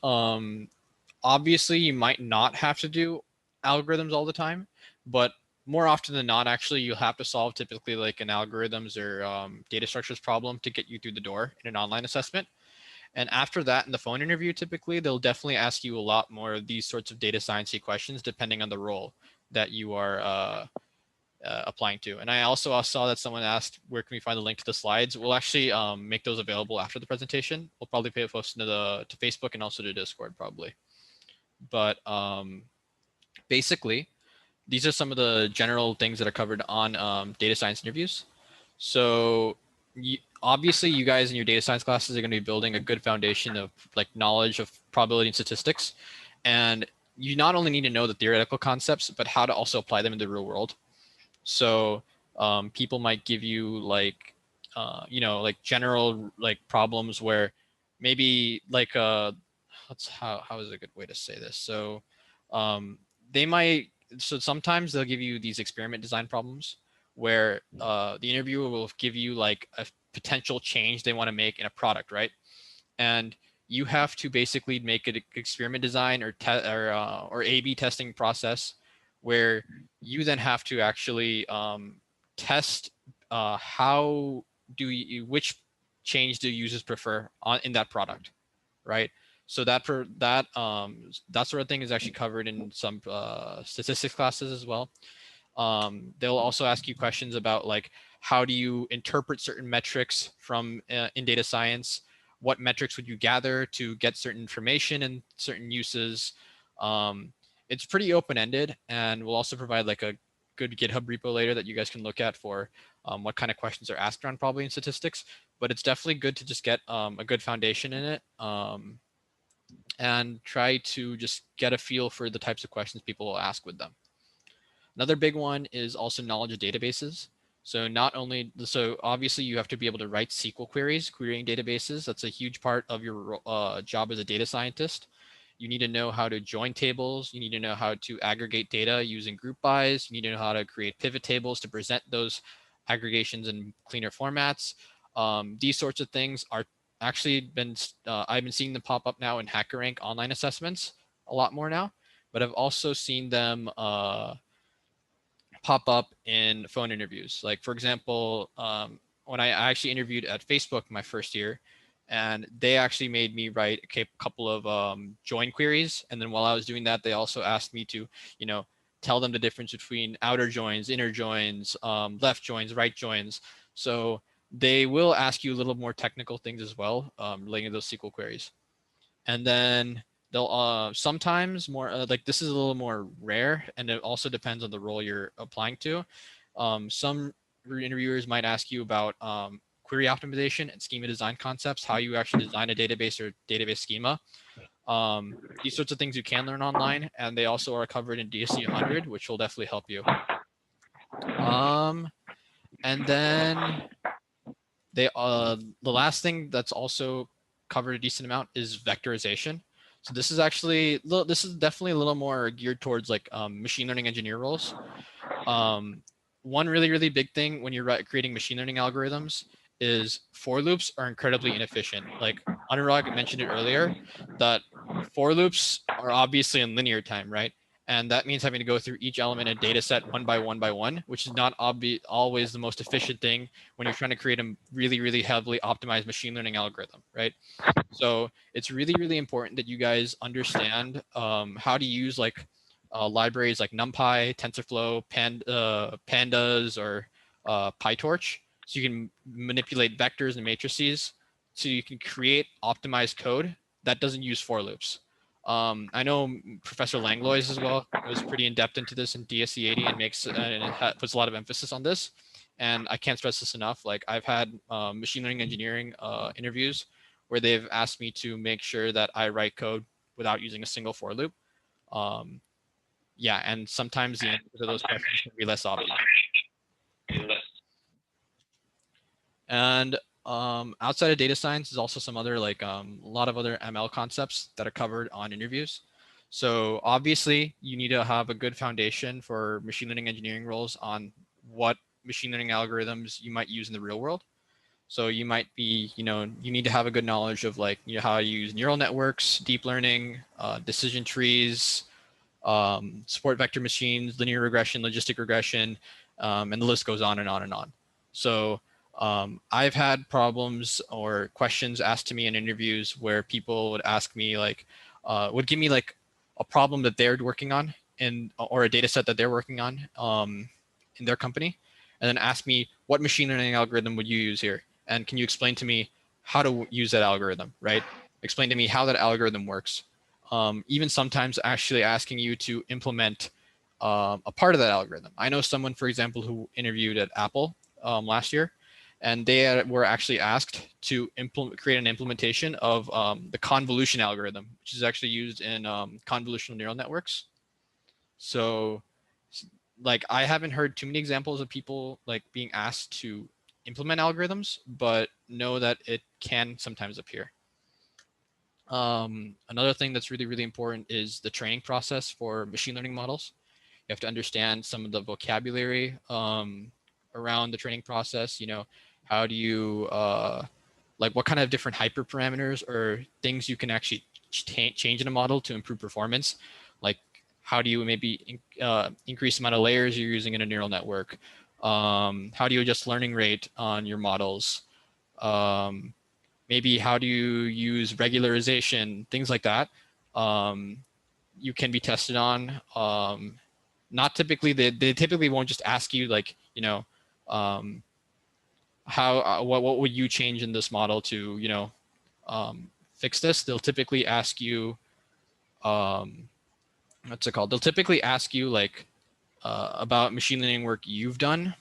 obviously you might not have to do algorithms all the time, but more often than not, actually, you'll have to solve typically like an algorithms or data structures problem to get you through the door in an online assessment. And after that, in the phone interview, typically, they'll definitely ask you a lot more of these sorts of data sciencey questions, depending on the role that you are applying to. And I also saw that someone asked, where can we find the link to the slides? We'll actually make those available after the presentation. We'll probably post to Facebook and also to Discord, probably. But basically, these are some of the general things that are covered on data science interviews. So obviously you guys in your data science classes are going to be building a good foundation of like knowledge of probability and statistics. And you not only need to know the theoretical concepts, but how to also apply them in the real world. So people might give you like, like general like problems where maybe like, how is a good way to say this? So so sometimes they'll give you these experiment design problems where the interviewer will give you like a potential change they want to make in a product, right? And you have to basically make an experiment design or A/B testing process where you then have to actually test which change do users prefer in that product, right? So that sort of thing is actually covered in some statistics classes as well. They'll also ask you questions about like, how do you interpret certain metrics from in data science? What metrics would you gather to get certain information and certain uses? It's pretty open-ended, and we'll also provide like a good GitHub repo later that you guys can look at for what kind of questions are asked around probability and statistics. But it's definitely good to just get a good foundation in it and try to just get a feel for the types of questions people will ask with them. Another big one is also knowledge of databases. So obviously you have to be able to write SQL queries, querying databases. That's a huge part of your job as a data scientist. You need to know how to join tables. You need to know how to aggregate data using group bys. You need to know how to create pivot tables to present those aggregations in cleaner formats. These sorts of things are actually I've been seeing them pop up now in HackerRank online assessments a lot more now, but I've also seen them pop up in phone interviews. Like for example, when I actually interviewed at Facebook my first year, and they actually made me write a couple of join queries. And then while I was doing that, they also asked me to, tell them the difference between outer joins, inner joins, left joins, right joins. So they will ask you a little more technical things as well, relating to those SQL queries. And then they'll sometimes more like this is a little more rare, and it also depends on the role you're applying to. Some interviewers might ask you about query optimization and schema design concepts, how you actually design a database or database schema. These sorts of things you can learn online, and they also are covered in DSC 100, which will definitely help you. And then the last thing that's also covered a decent amount is vectorization. So this is definitely a little more geared towards like machine learning engineer roles. One really big thing when you're creating machine learning algorithms is for loops are incredibly inefficient. Like Anurag mentioned it earlier, that for loops are obviously in linear time, right? And that means having to go through each element in a data set one by one, which is not always the most efficient thing when you're trying to create a really heavily optimized machine learning algorithm, right? So it's really important that you guys understand how to use like libraries like NumPy, TensorFlow, Pandas, or PyTorch, so you can manipulate vectors and matrices, so you can create optimized code that doesn't use for loops. I know Professor Langlois as well goes pretty in depth into this in DSC 80 and puts a lot of emphasis on this. And I can't stress this enough. Like I've had machine learning engineering interviews where they've asked me to make sure that I write code without using a single for loop. Yeah, and sometimes the answer to those questions can be less obvious. And outside of data science, there's also some other like a lot of other ML concepts that are covered on interviews. So obviously, you need to have a good foundation for machine learning engineering roles on what machine learning algorithms you might use in the real world. So you might be, you need to have a good knowledge of like, how to use neural networks, deep learning, decision trees, support vector machines, linear regression, logistic regression, and the list goes on and on and on. So I've had problems or questions asked to me in interviews where people would ask me like, would give me like a problem that they're working on or a data set that they're working on in their company, and then ask me, what machine learning algorithm would you use here? And can you explain to me how to use that algorithm, right? Explain to me how that algorithm works. Even sometimes actually asking you to implement a part of that algorithm. I know someone, for example, who interviewed at Apple last year, and they were actually asked to create an implementation of the convolution algorithm, which is actually used in convolutional neural networks. So like I haven't heard too many examples of people like being asked to implement algorithms, but know that it can sometimes appear. Another thing that's really important is the training process for machine learning models. You have to understand some of the vocabulary around the training process. How do you like what kind of different hyperparameters or things you can actually change in a model to improve performance? Like how do you maybe increase the amount of layers you're using in a neural network? How do you adjust learning rate on your models? Maybe how do you use regularization, things like that. You can be tested on. Not typically, they typically won't just ask you like, what would you change in this model to, fix this? They'll typically ask you, what's it called? They'll typically ask you like about machine learning work you've done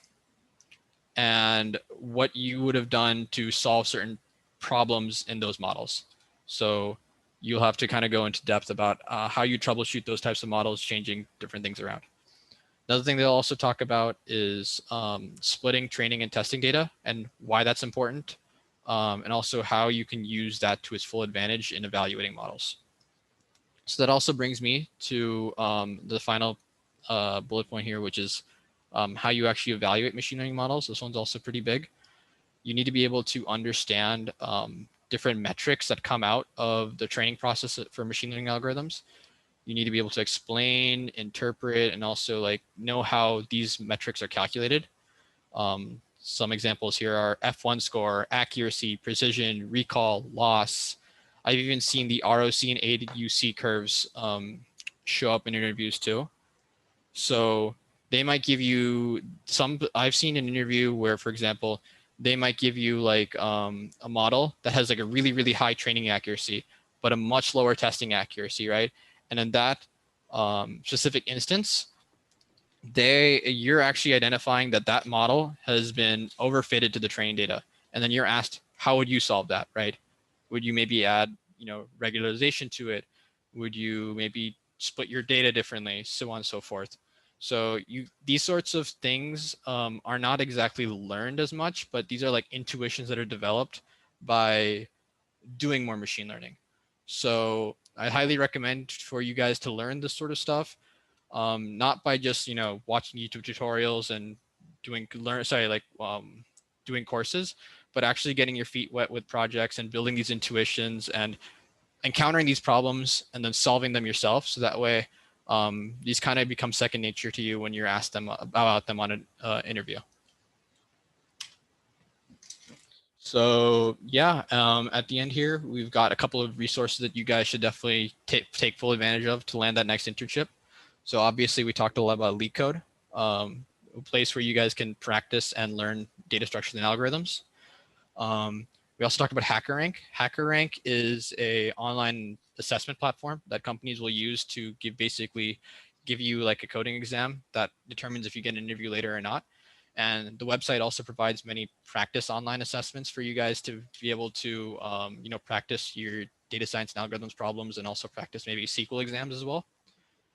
and what you would have done to solve certain problems in those models. So you'll have to kind of go into depth about how you troubleshoot those types of models, changing different things around. Another thing they'll also talk about is splitting training and testing data and why that's important, and also how you can use that to its full advantage in evaluating models. So that also brings me to the final bullet point here, which is how you actually evaluate machine learning models. This one's also pretty big. You need to be able to understand different metrics that come out of the training process for machine learning algorithms. You need to be able to explain, interpret, and also like know how these metrics are calculated. Some examples here are F1 score, accuracy, precision, recall, loss. I've even seen the ROC and AUC curves show up in interviews too. So they might give you I've seen an interview where, for example, they might give you like a model that has like a really high training accuracy, but a much lower testing accuracy, right? And in that specific instance, you're actually identifying that model has been overfitted to the training data. And then you're asked, how would you solve that, right? Would you maybe add, regularization to it? Would you maybe split your data differently, so on and so forth. So these sorts of things are not exactly learned as much, but these are like intuitions that are developed by doing more machine learning. So I highly recommend for you guys to learn this sort of stuff, not by just watching YouTube tutorials and doing courses, but actually getting your feet wet with projects and building these intuitions and encountering these problems and then solving them yourself. So that way, these kind of become second nature to you when you're asked them about them on an interview. So yeah, at the end here, we've got a couple of resources that you guys should definitely take full advantage of to land that next internship. So obviously we talked a lot about LeetCode, a place where you guys can practice and learn data structures and algorithms. We also talked about HackerRank. HackerRank is a online assessment platform that companies will use to basically give you like a coding exam that determines if you get an interview later or not. And the website also provides many practice online assessments for you guys to be able to, practice your data science and algorithms problems, and also practice maybe SQL exams as well.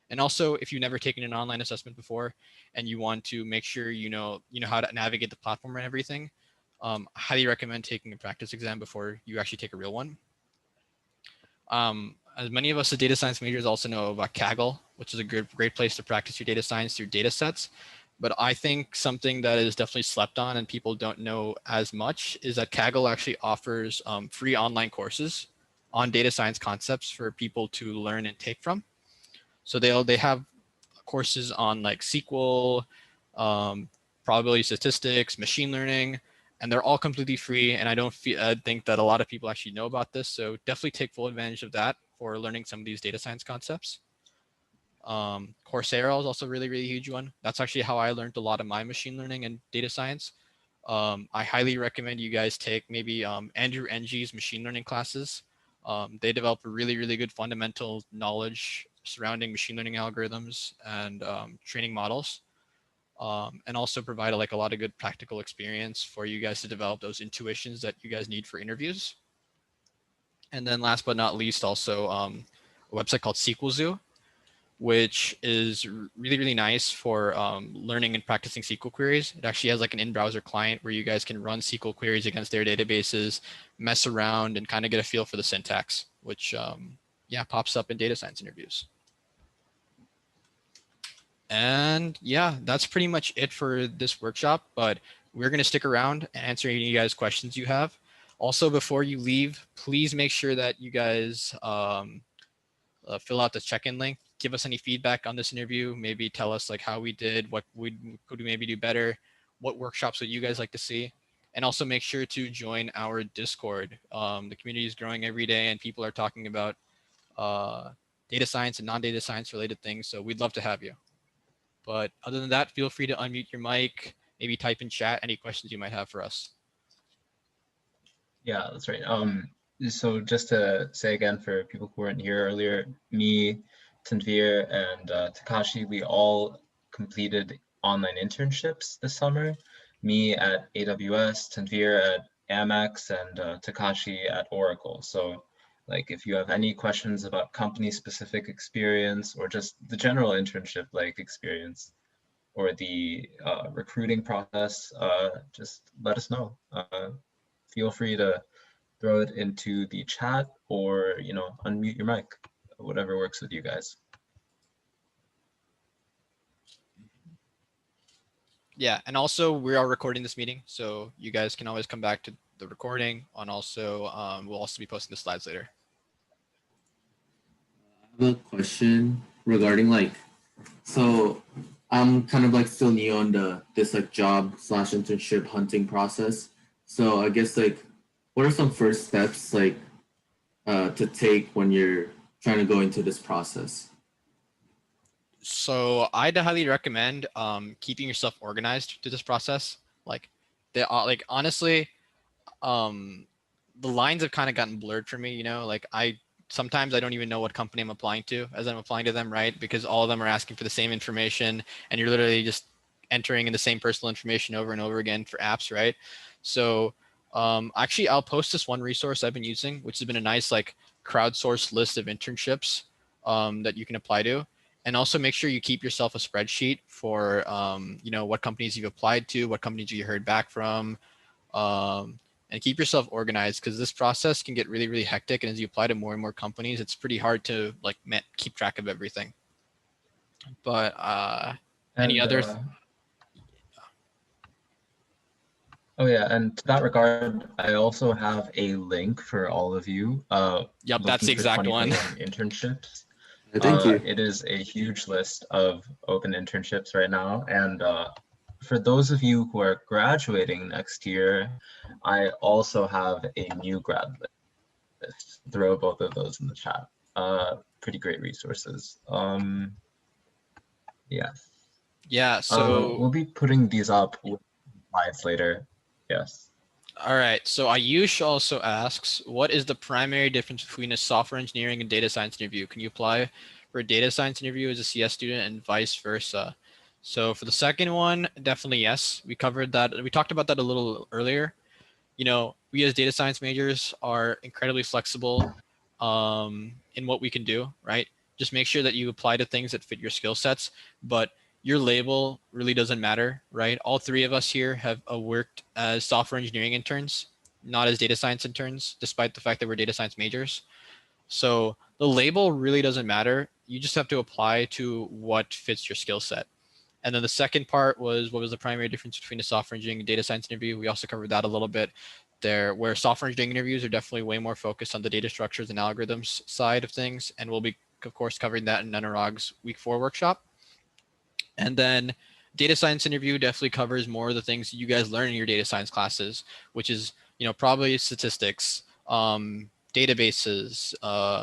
And also, if you've never taken an online assessment before and you want to make sure you know how to navigate the platform and everything, I highly recommend taking a practice exam before you actually take a real one. As many of us as data science majors also know about Kaggle, which is a great place to practice your data science through data sets. But I think something that is definitely slept on and people don't know as much is that Kaggle actually offers free online courses on data science concepts for people to learn and take from. So they have courses on like SQL, probability statistics, machine learning, and they're all completely free. And I think that a lot of people actually know about this. So definitely take full advantage of that for learning some of these data science concepts. Coursera is also really, really huge one. That's actually how I learned a lot of my machine learning and data science. I highly recommend you guys take maybe Andrew Ng's machine learning classes. They develop a really, really good fundamental knowledge surrounding machine learning algorithms and training models, and also provide a lot of good practical experience for you guys to develop those intuitions that you guys need for interviews. And then last but not least, also a website called SQL Zoo, which is really, really nice for learning and practicing SQL queries. It actually has like an in-browser client where you guys can run SQL queries against their databases, mess around, and kind of get a feel for the syntax, which pops up in data science interviews. And yeah, that's pretty much it for this workshop, but we're going to stick around and answer any of you guys' questions you have. Also, before you leave, please make sure that you guys fill out the check-in link. Give us any feedback on this interview. Maybe tell us like how we did, what could we maybe do better, what workshops would you guys like to see, and also make sure to join our Discord. The community is growing every day, and people are talking about data science and non-data science related things. So we'd love to have you. But other than that, feel free to unmute your mic, maybe type in chat any questions you might have for us. Yeah, that's right. So just to say again for people who weren't here earlier, me, Tanveer, and Takashi, we all completed online internships this summer. Me at AWS, Tanveer at Amex, and Takashi at Oracle. So like if you have any questions about company-specific experience or just the general internship like experience or the recruiting process, just let us know. Feel free to throw it into the chat or, unmute your mic, whatever works with you guys. Yeah, and also we are recording this meeting, so you guys can always come back to the recording, and also we'll also be posting the slides later. I have a question regarding so I'm kind of still new on this job/internship hunting process. So I guess what are some first steps to take when you're trying to go into this process? So I'd highly recommend keeping yourself organized through this process. Honestly, the lines have kind of gotten blurred for me. Sometimes I don't even know what company I'm applying to as I'm applying to them, right? Because all of them are asking for the same information, and you're literally just entering in the same personal information over and over again for apps, right? So actually, I'll post this one resource I've been using, which has been a nice crowdsourced list of internships that you can apply to. And also make sure you keep yourself a spreadsheet for, what companies you've applied to, what companies you heard back from, and keep yourself organized, because this process can get really, really hectic. And as you apply to more and more companies, it's pretty hard to keep track of everything. But any others? Oh yeah, and to that regard, I also have a link for all of you. Yep, that's the exact one. Internships. Thank you. It is a huge list of open internships right now. And for those of you who are graduating next year, I also have a new grad list. Throw both of those in the chat. Pretty great resources. Yeah. Yeah, so we'll be putting these up with slides later. Yes. All right, so Ayush also asks, what is the primary difference between a software engineering and data science interview? Can you apply for a data science interview as a CS student and vice versa? So for the second one, definitely yes. We covered that. We talked about that a little earlier. We as data science majors are incredibly flexible in what we can do, right? Just make sure that you apply to things that fit your skill sets, but your label really doesn't matter, right? All three of us here have worked as software engineering interns, not as data science interns, despite the fact that we're data science majors. So the label really doesn't matter. You just have to apply to what fits your skill set. And then the second part was, what was the primary difference between a software engineering and data science interview? We also covered that a little bit there, where software engineering interviews are definitely way more focused on the data structures and algorithms side of things. And we'll be, of course, covering that in Anurag's week 4 workshop. And then data science interview definitely covers more of the things you guys learn in your data science classes, which is, probably statistics, databases,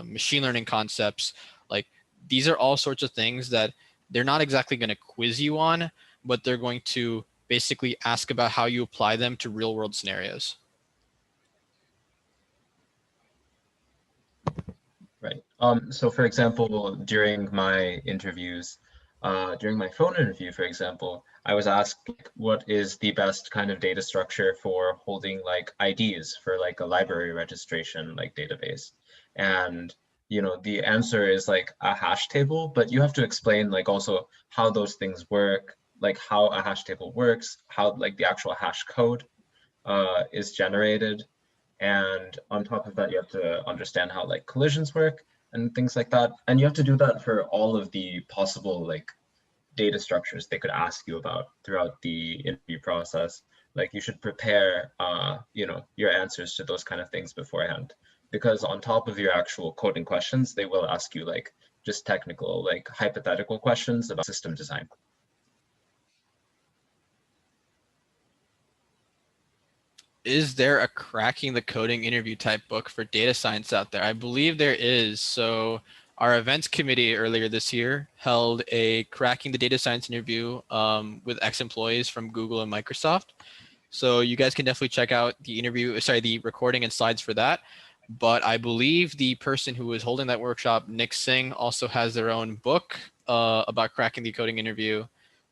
machine learning concepts. Like, these are all sorts of things that they're not exactly going to quiz you on, but they're going to basically ask about how you apply them to real world scenarios. Right. So for example, during my interviews, during my phone interview, for example, I was asked what is the best kind of data structure for holding like IDs for like a library registration like database. And the answer is like a hash table, but you have to explain like also how those things work, like how a hash table works, how like the actual hash code is generated. And on top of that, you have to understand how like collisions work and things like that. And you have to do that for all of the possible like data structures they could ask you about throughout the interview process. Like you should prepare, your answers to those kind of things beforehand, because on top of your actual coding questions, they will ask you like just technical, like hypothetical questions about system design. Is there a cracking the coding interview type book for data science out there? I believe there is. So our events committee earlier this year held a cracking the data science interview with ex-employees from Google and Microsoft. So you guys can definitely check out the recording and slides for that. But I believe the person who was holding that workshop, Nick Singh, also has their own book about cracking the coding interview.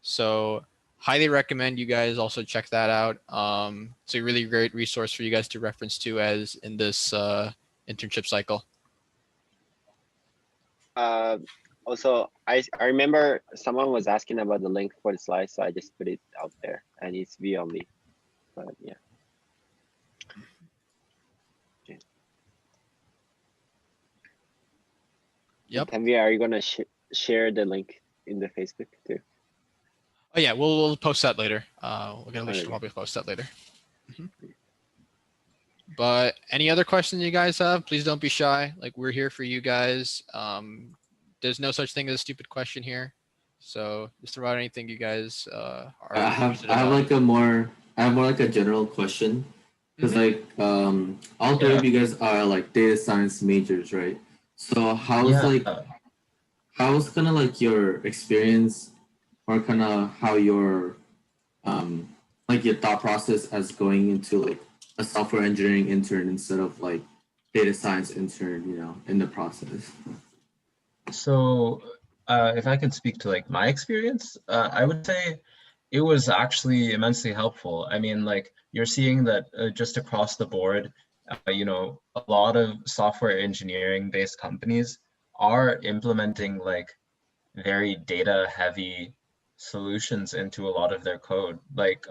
So highly recommend you guys also check that out. It's a really great resource for you guys to reference to as in this internship cycle. Also, I remember someone was asking about the link for the slides, so I just put it out there, and it's view only. But yeah. Okay. Yep. Tanveer, are you gonna share the link in the Facebook too? Oh yeah, we'll post that later. We're gonna probably post that later. But any other questions you guys have, please don't be shy. Like, we're here for you guys. There's no such thing as a stupid question here. So just throw out anything you guys are. I have more like a general question, because like all three of you guys are like data science majors, right? So how's kind of like your experience, or kind of how your like your thought process as going into like a software engineering intern instead of like data science intern, in the process? So if I could speak to like my experience, I would say it was actually immensely helpful. I mean, like you're seeing that just across the board, a lot of software engineering based companies are implementing like very data heavy solutions into a lot of their code. Like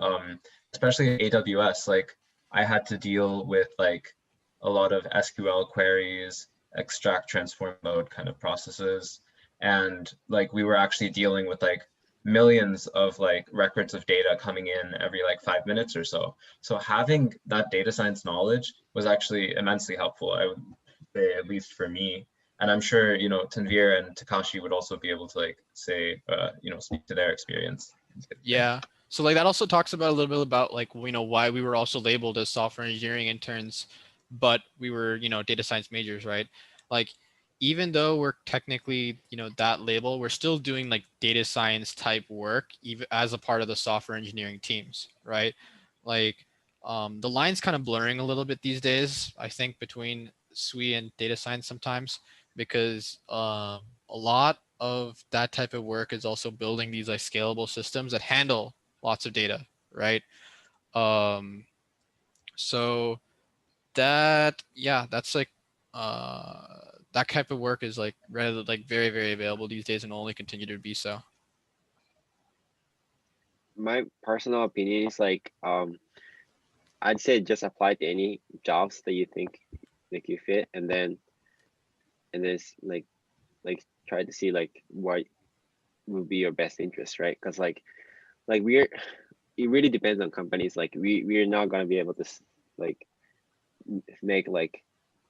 especially AWS, like I had to deal with like a lot of SQL queries, extract transform mode kind of processes. And like we were actually dealing with like millions of like records of data coming in every like 5 minutes or so. So having that data science knowledge was actually immensely helpful, I would say, at least for me. And I'm sure, you know, Tanveer and Takashi would also be able to like say, you know, speak to their experience. Yeah. So like that also talks about a little bit about like, you know, why we were also labeled as software engineering interns, but we were, you know, data science majors, right? Like, even though we're technically, you know, that label, we're still doing like data science type work, even as a part of the software engineering teams, right? Like, the line's kind of blurring a little bit these days, I think, between SWE and data science sometimes, because a lot of that type of work is also building these like scalable systems that handle lots of data, right? So that, yeah, that's like that type of work is like rather like very, very available these days and only continue to be so. My personal opinion is like I'd say just apply to any jobs that you think like you fit, and then it's like try to see like what would be your best interest, right? Because like it really depends on companies. Like we're not gonna be able to like make like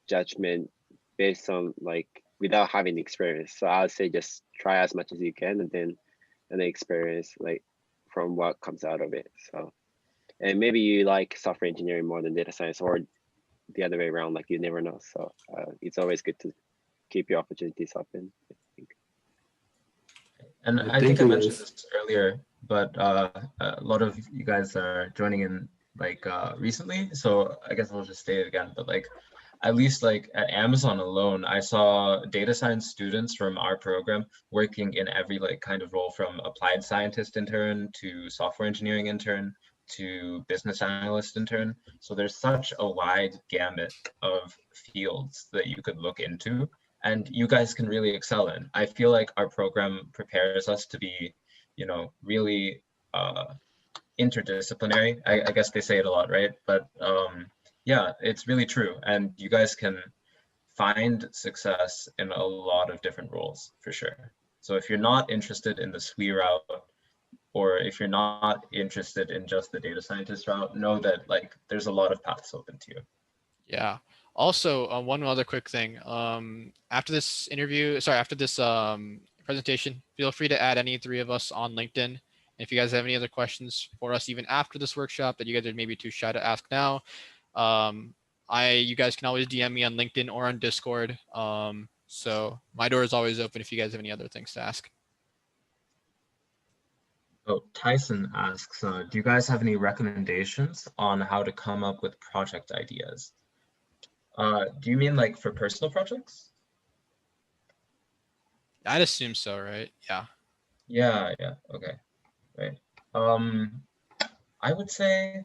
judgment based on like without having experience. So I would say just try as much as you can, and then experience like from what comes out of it. So, and maybe you like software engineering more than data science, or the other way around. Like you never know. So it's always good to keep your opportunities open, I think. And I Thank think I you, mentioned guys. this earlier, but a lot of you guys are joining in like recently, so I guess I'll just say it again. But like, at least like at Amazon alone, I saw data science students from our program working in every like kind of role, from applied scientist intern to software engineering intern to business analyst intern. So there's such a wide gamut of fields that you could look into, and you guys can really excel in. I feel like our program prepares us to be, you know, really interdisciplinary. I guess they say it a lot, right? But yeah, it's really true. And you guys can find success in a lot of different roles for sure. So if you're not interested in the SWE route, or if you're not interested in just the data scientist route, know that like there's a lot of paths open to you. Yeah. Also, one other quick thing. After this interview, sorry, after this presentation, feel free to add any three of us on LinkedIn. And if you guys have any other questions for us, even after this workshop that you guys are maybe too shy to ask now, you guys can always DM me on LinkedIn or on Discord. So my door is always open if you guys have any other things to ask. Oh, Tyson asks, do you guys have any recommendations on how to come up with project ideas? Do you mean like for personal projects? I'd assume so, right? Yeah. Yeah, okay, right. I would say,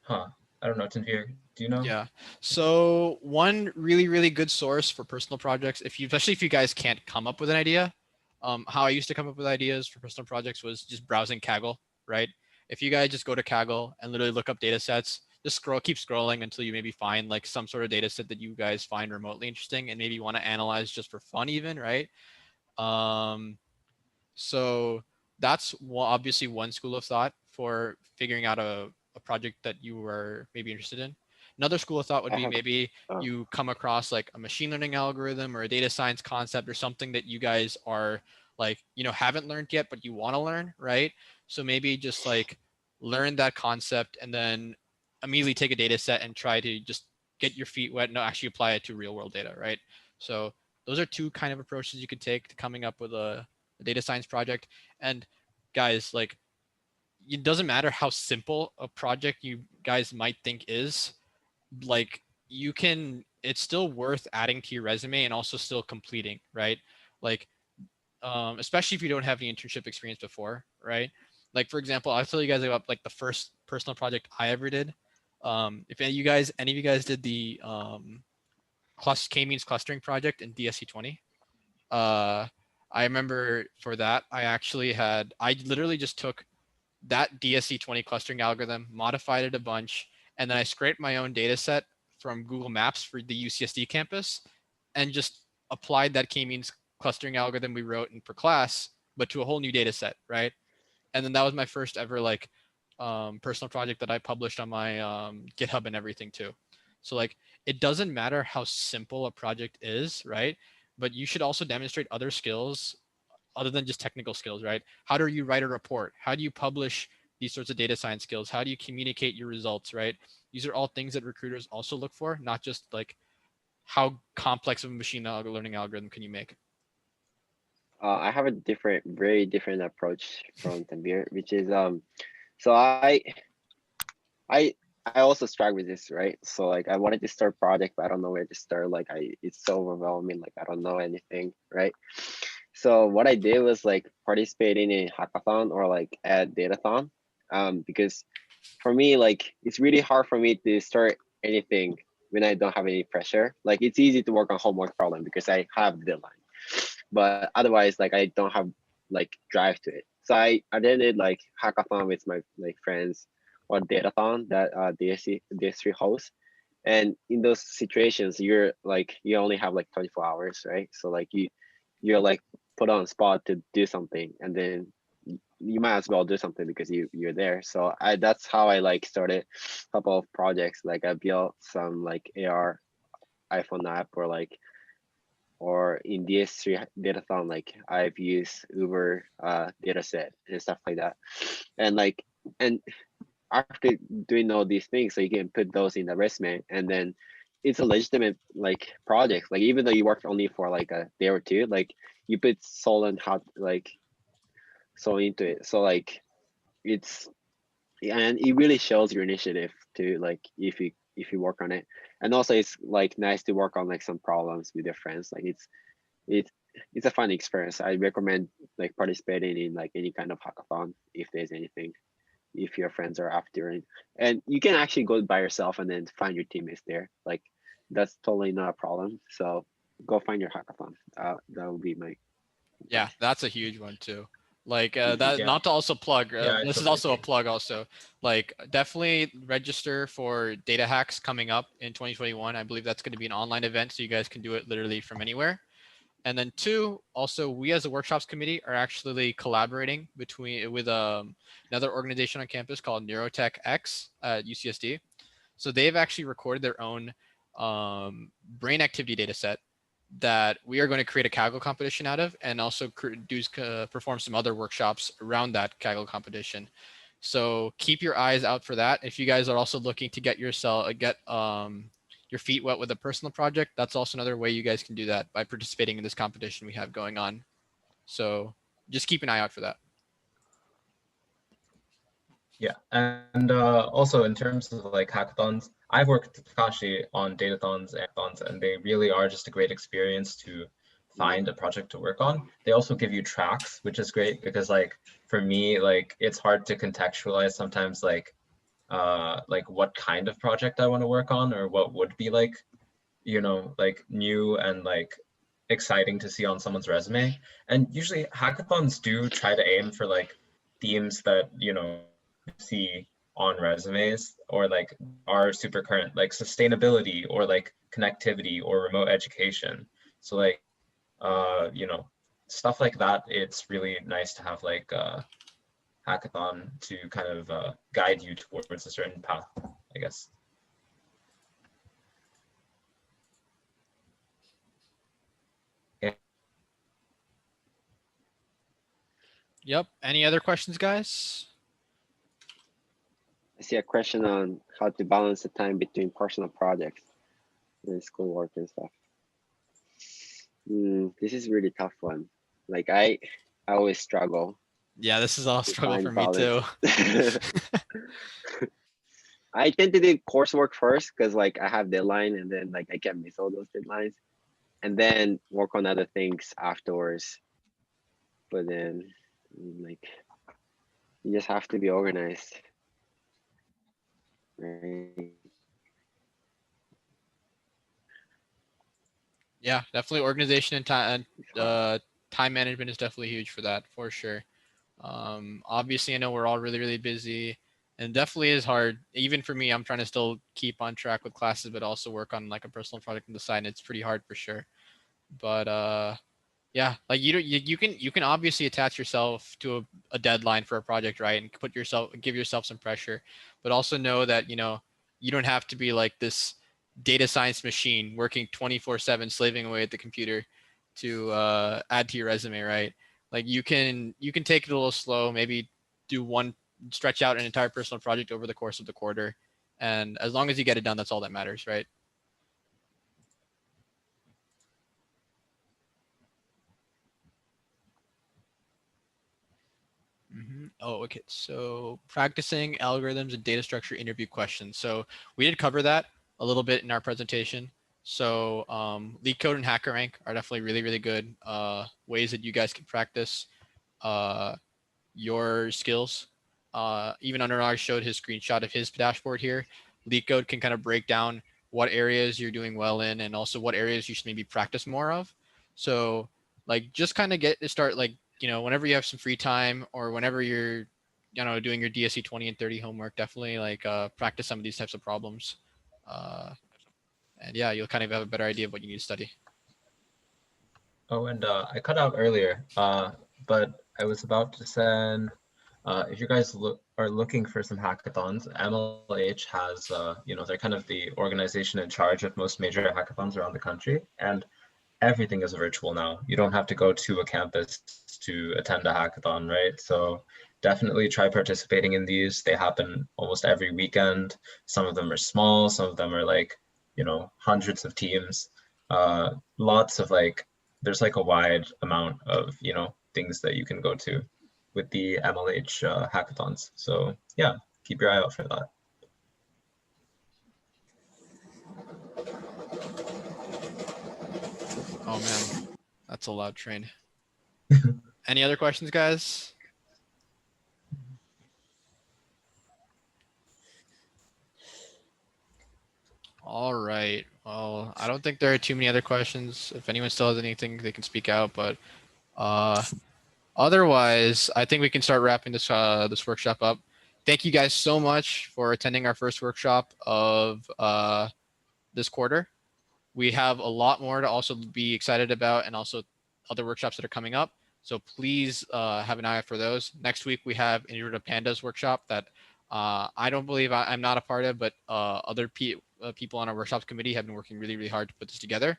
I don't know, Tanveer, do you know? Yeah. So one really, really good source for personal projects, especially if you guys can't come up with an idea, how I used to come up with ideas for personal projects was just browsing Kaggle, right? If you guys just go to Kaggle and literally look up data sets, just keep scrolling until you maybe find like some sort of data set that you guys find remotely interesting and maybe want to analyze just for fun even, right? So that's obviously one school of thought for figuring out a project that you were maybe interested in. Another school of thought would I be have maybe oh, you come across like a machine learning algorithm or a data science concept or something that you guys are like, you know, haven't learned yet, but you want to learn, right? So maybe just like learn that concept and then immediately take a data set and try to just get your feet wet and actually apply it to real world data, right? So those are two kind of approaches you could take to coming up with a data science project. And guys, like, it doesn't matter how simple a project you guys might think is, like, you can, it's still worth adding to your resume and also still completing, right? Like, especially if you don't have any internship experience before, right? Like, for example, I'll tell you guys about like the first personal project I ever did. If any of you guys did the k-means clustering project in DS3 20, I remember for that, I literally just took that DSC20 clustering algorithm, modified it a bunch, and then I scraped my own data set from Google Maps for the UCSD campus and just applied that k-means clustering algorithm we wrote in per class, but to a whole new data set, right? And then that was my first ever like personal project that I published on my GitHub and everything too. So like, it doesn't matter how simple a project is, right? But you should also demonstrate other skills other than just technical skills, right? How do you write a report? How do you publish these sorts of data science skills? How do you communicate your results, right? These are all things that recruiters also look for, not just like how complex of a machine learning algorithm can you make. I have a very different approach from Tanveer, which is so I I also struggle with this, right? So like I wanted to start project, but I don't know where to start. Like it's so overwhelming. Like I don't know anything, right? So what I did was like participating in hackathon or like at datathon, because for me like it's really hard for me to start anything when I don't have any pressure. Like it's easy to work on homework problem because I have the deadline, but otherwise like I don't have like drive to it. So I did like hackathon with my like friends or datathon that DS3 hosts. And in those situations, you're like you only have like 24 hours, right? So like you're like put on spot to do something, and then you might as well do something because you're there. So that's how I like started a couple of projects. Like I built some like AR iPhone app, or in DS3 datathon, like I've used Uber dataset and stuff like that. And like and after doing all these things, so you can put those in the resume, and then it's a legitimate like project. Like even though you worked only for like a day or two, like you put soul and heart like so into it. So like it's and it really shows your initiative to like if you work on it. And also it's like nice to work on like some problems with your friends. Like it's it's a fun experience. I recommend like participating in like any kind of hackathon if there's anything, if your friends are after it. And you can actually go by yourself and then find your teammates there. Like that's totally not a problem. So go find your hackathon. That would be my Yeah, advice. that's a huge one too. Like that, Yeah. not to also plug. Yeah, I This is totally also a agree. plug. Also, like definitely register for Data Hacks coming up in 2021. I believe that's going to be an online event, so you guys can do it literally from anywhere. And then two, also we as a workshops committee are actually collaborating with another organization on campus called Neurotech X at UCSD. So they've actually recorded their own brain activity data set that we are going to create a Kaggle competition out of, and also perform some other workshops around that Kaggle competition. So keep your eyes out for that. If you guys are also looking to get your feet wet with a personal project, that's also another way you guys can do that by participating in this competition we have going on. So just keep an eye out for that. Yeah, and also in terms of like hackathons, I've worked with Takashi on datathons, and they really are just a great experience to find a project to work on. They also give you tracks, which is great because like for me, like it's hard to contextualize sometimes like what kind of project I want to work on or what would be like, you know, like new and like exciting to see on someone's resume. And usually hackathons do try to aim for like themes that, you know, see on resumes or like are super current, like sustainability or like connectivity or remote education. So like you know, stuff like that, it's really nice to have like a hackathon to kind of guide you towards a certain path, I guess. Okay. Yep. Any other questions, guys? I see a question on how to balance the time between personal projects and schoolwork and stuff. This is a really tough one. Like I always struggle Yeah, this is all a to struggle for find me balance. too. I tend to do coursework first because like I have deadline, and then like I can't miss all those deadlines, and then work on other things afterwards. But then like you just have to be organized, right? Yeah, definitely organization and time. It's time management is definitely huge for that, for sure. Obviously, I know we're all really, really busy, and definitely is hard. Even for me, I'm trying to still keep on track with classes, but also work on like a personal project on the side. And it's pretty hard for sure. But yeah, like you can obviously attach yourself to a deadline for a project, right? And give yourself some pressure, but also know that, you know, you don't have to be like this data science machine working 24/7, slaving away at the computer to add to your resume, right? Like you can take it a little slow, maybe stretch out an entire personal project over the course of the quarter. And as long as you get it done, that's all that matters, right? Oh, okay. So practicing algorithms and data structure interview questions. So we did cover that a little bit in our presentation. So LeetCode and HackerRank are definitely really, really good ways that you guys can practice your skills. Even Anurag showed his screenshot of his dashboard here. LeetCode can kind of break down what areas you're doing well in and also what areas you should maybe practice more of. So like just kind of get to start, like, you know, whenever you have some free time or whenever you're, you know, doing your DSC 20 and 30 homework, definitely like practice some of these types of problems. And yeah, you'll kind of have a better idea of what you need to study. Oh, and I cut out earlier, but I was about to send, if you guys are looking for some hackathons, MLH has, you know, they're kind of the organization in charge of most major hackathons around the country, and everything is virtual now. You don't have to go to a campus to attend a hackathon, right? So definitely try participating in these. They happen almost every weekend. Some of them are small, some of them are like, you know, hundreds of teams. Lots of like, there's like a wide amount of, you know, things that you can go to with the MLH hackathons. So yeah, keep your eye out for that. Oh man, that's a loud train. Any other questions, guys? All right. Well, I don't think there are too many other questions. If anyone still has anything, they can speak out. But otherwise, I think we can start wrapping this this workshop up. Thank you guys so much for attending our first workshop of this quarter. We have a lot more to also be excited about, and also other workshops that are coming up. So please have an eye out for those. Next week, we have Intro to Pandas workshop that I don't believe I'm not a part of, but other people on our workshops committee have been working really, really hard to put this together.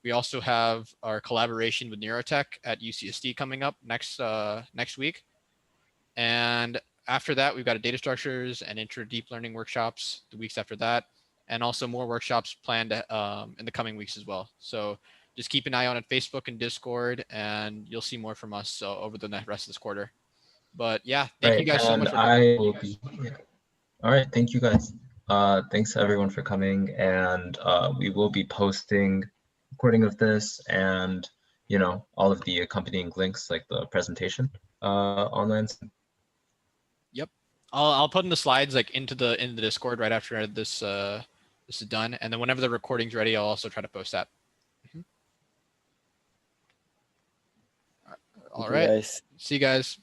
We also have our collaboration with Neurotech at UCSD coming up next week. And after that, we've got a data structures and intro deep learning workshops the weeks after that, and also more workshops planned in the coming weeks as well. So just keep an eye on Facebook and Discord, and you'll see more from us over the rest of this quarter. But yeah, thank you guys so much for coming. All right, thank you guys. Thanks everyone for coming, and we will be posting recording of this and, you know, all of the accompanying links like the presentation online. Yep, I'll put in the slides like into the Discord right after this this is done, and then whenever the recording's ready, I'll also try to post that. All right. See you guys.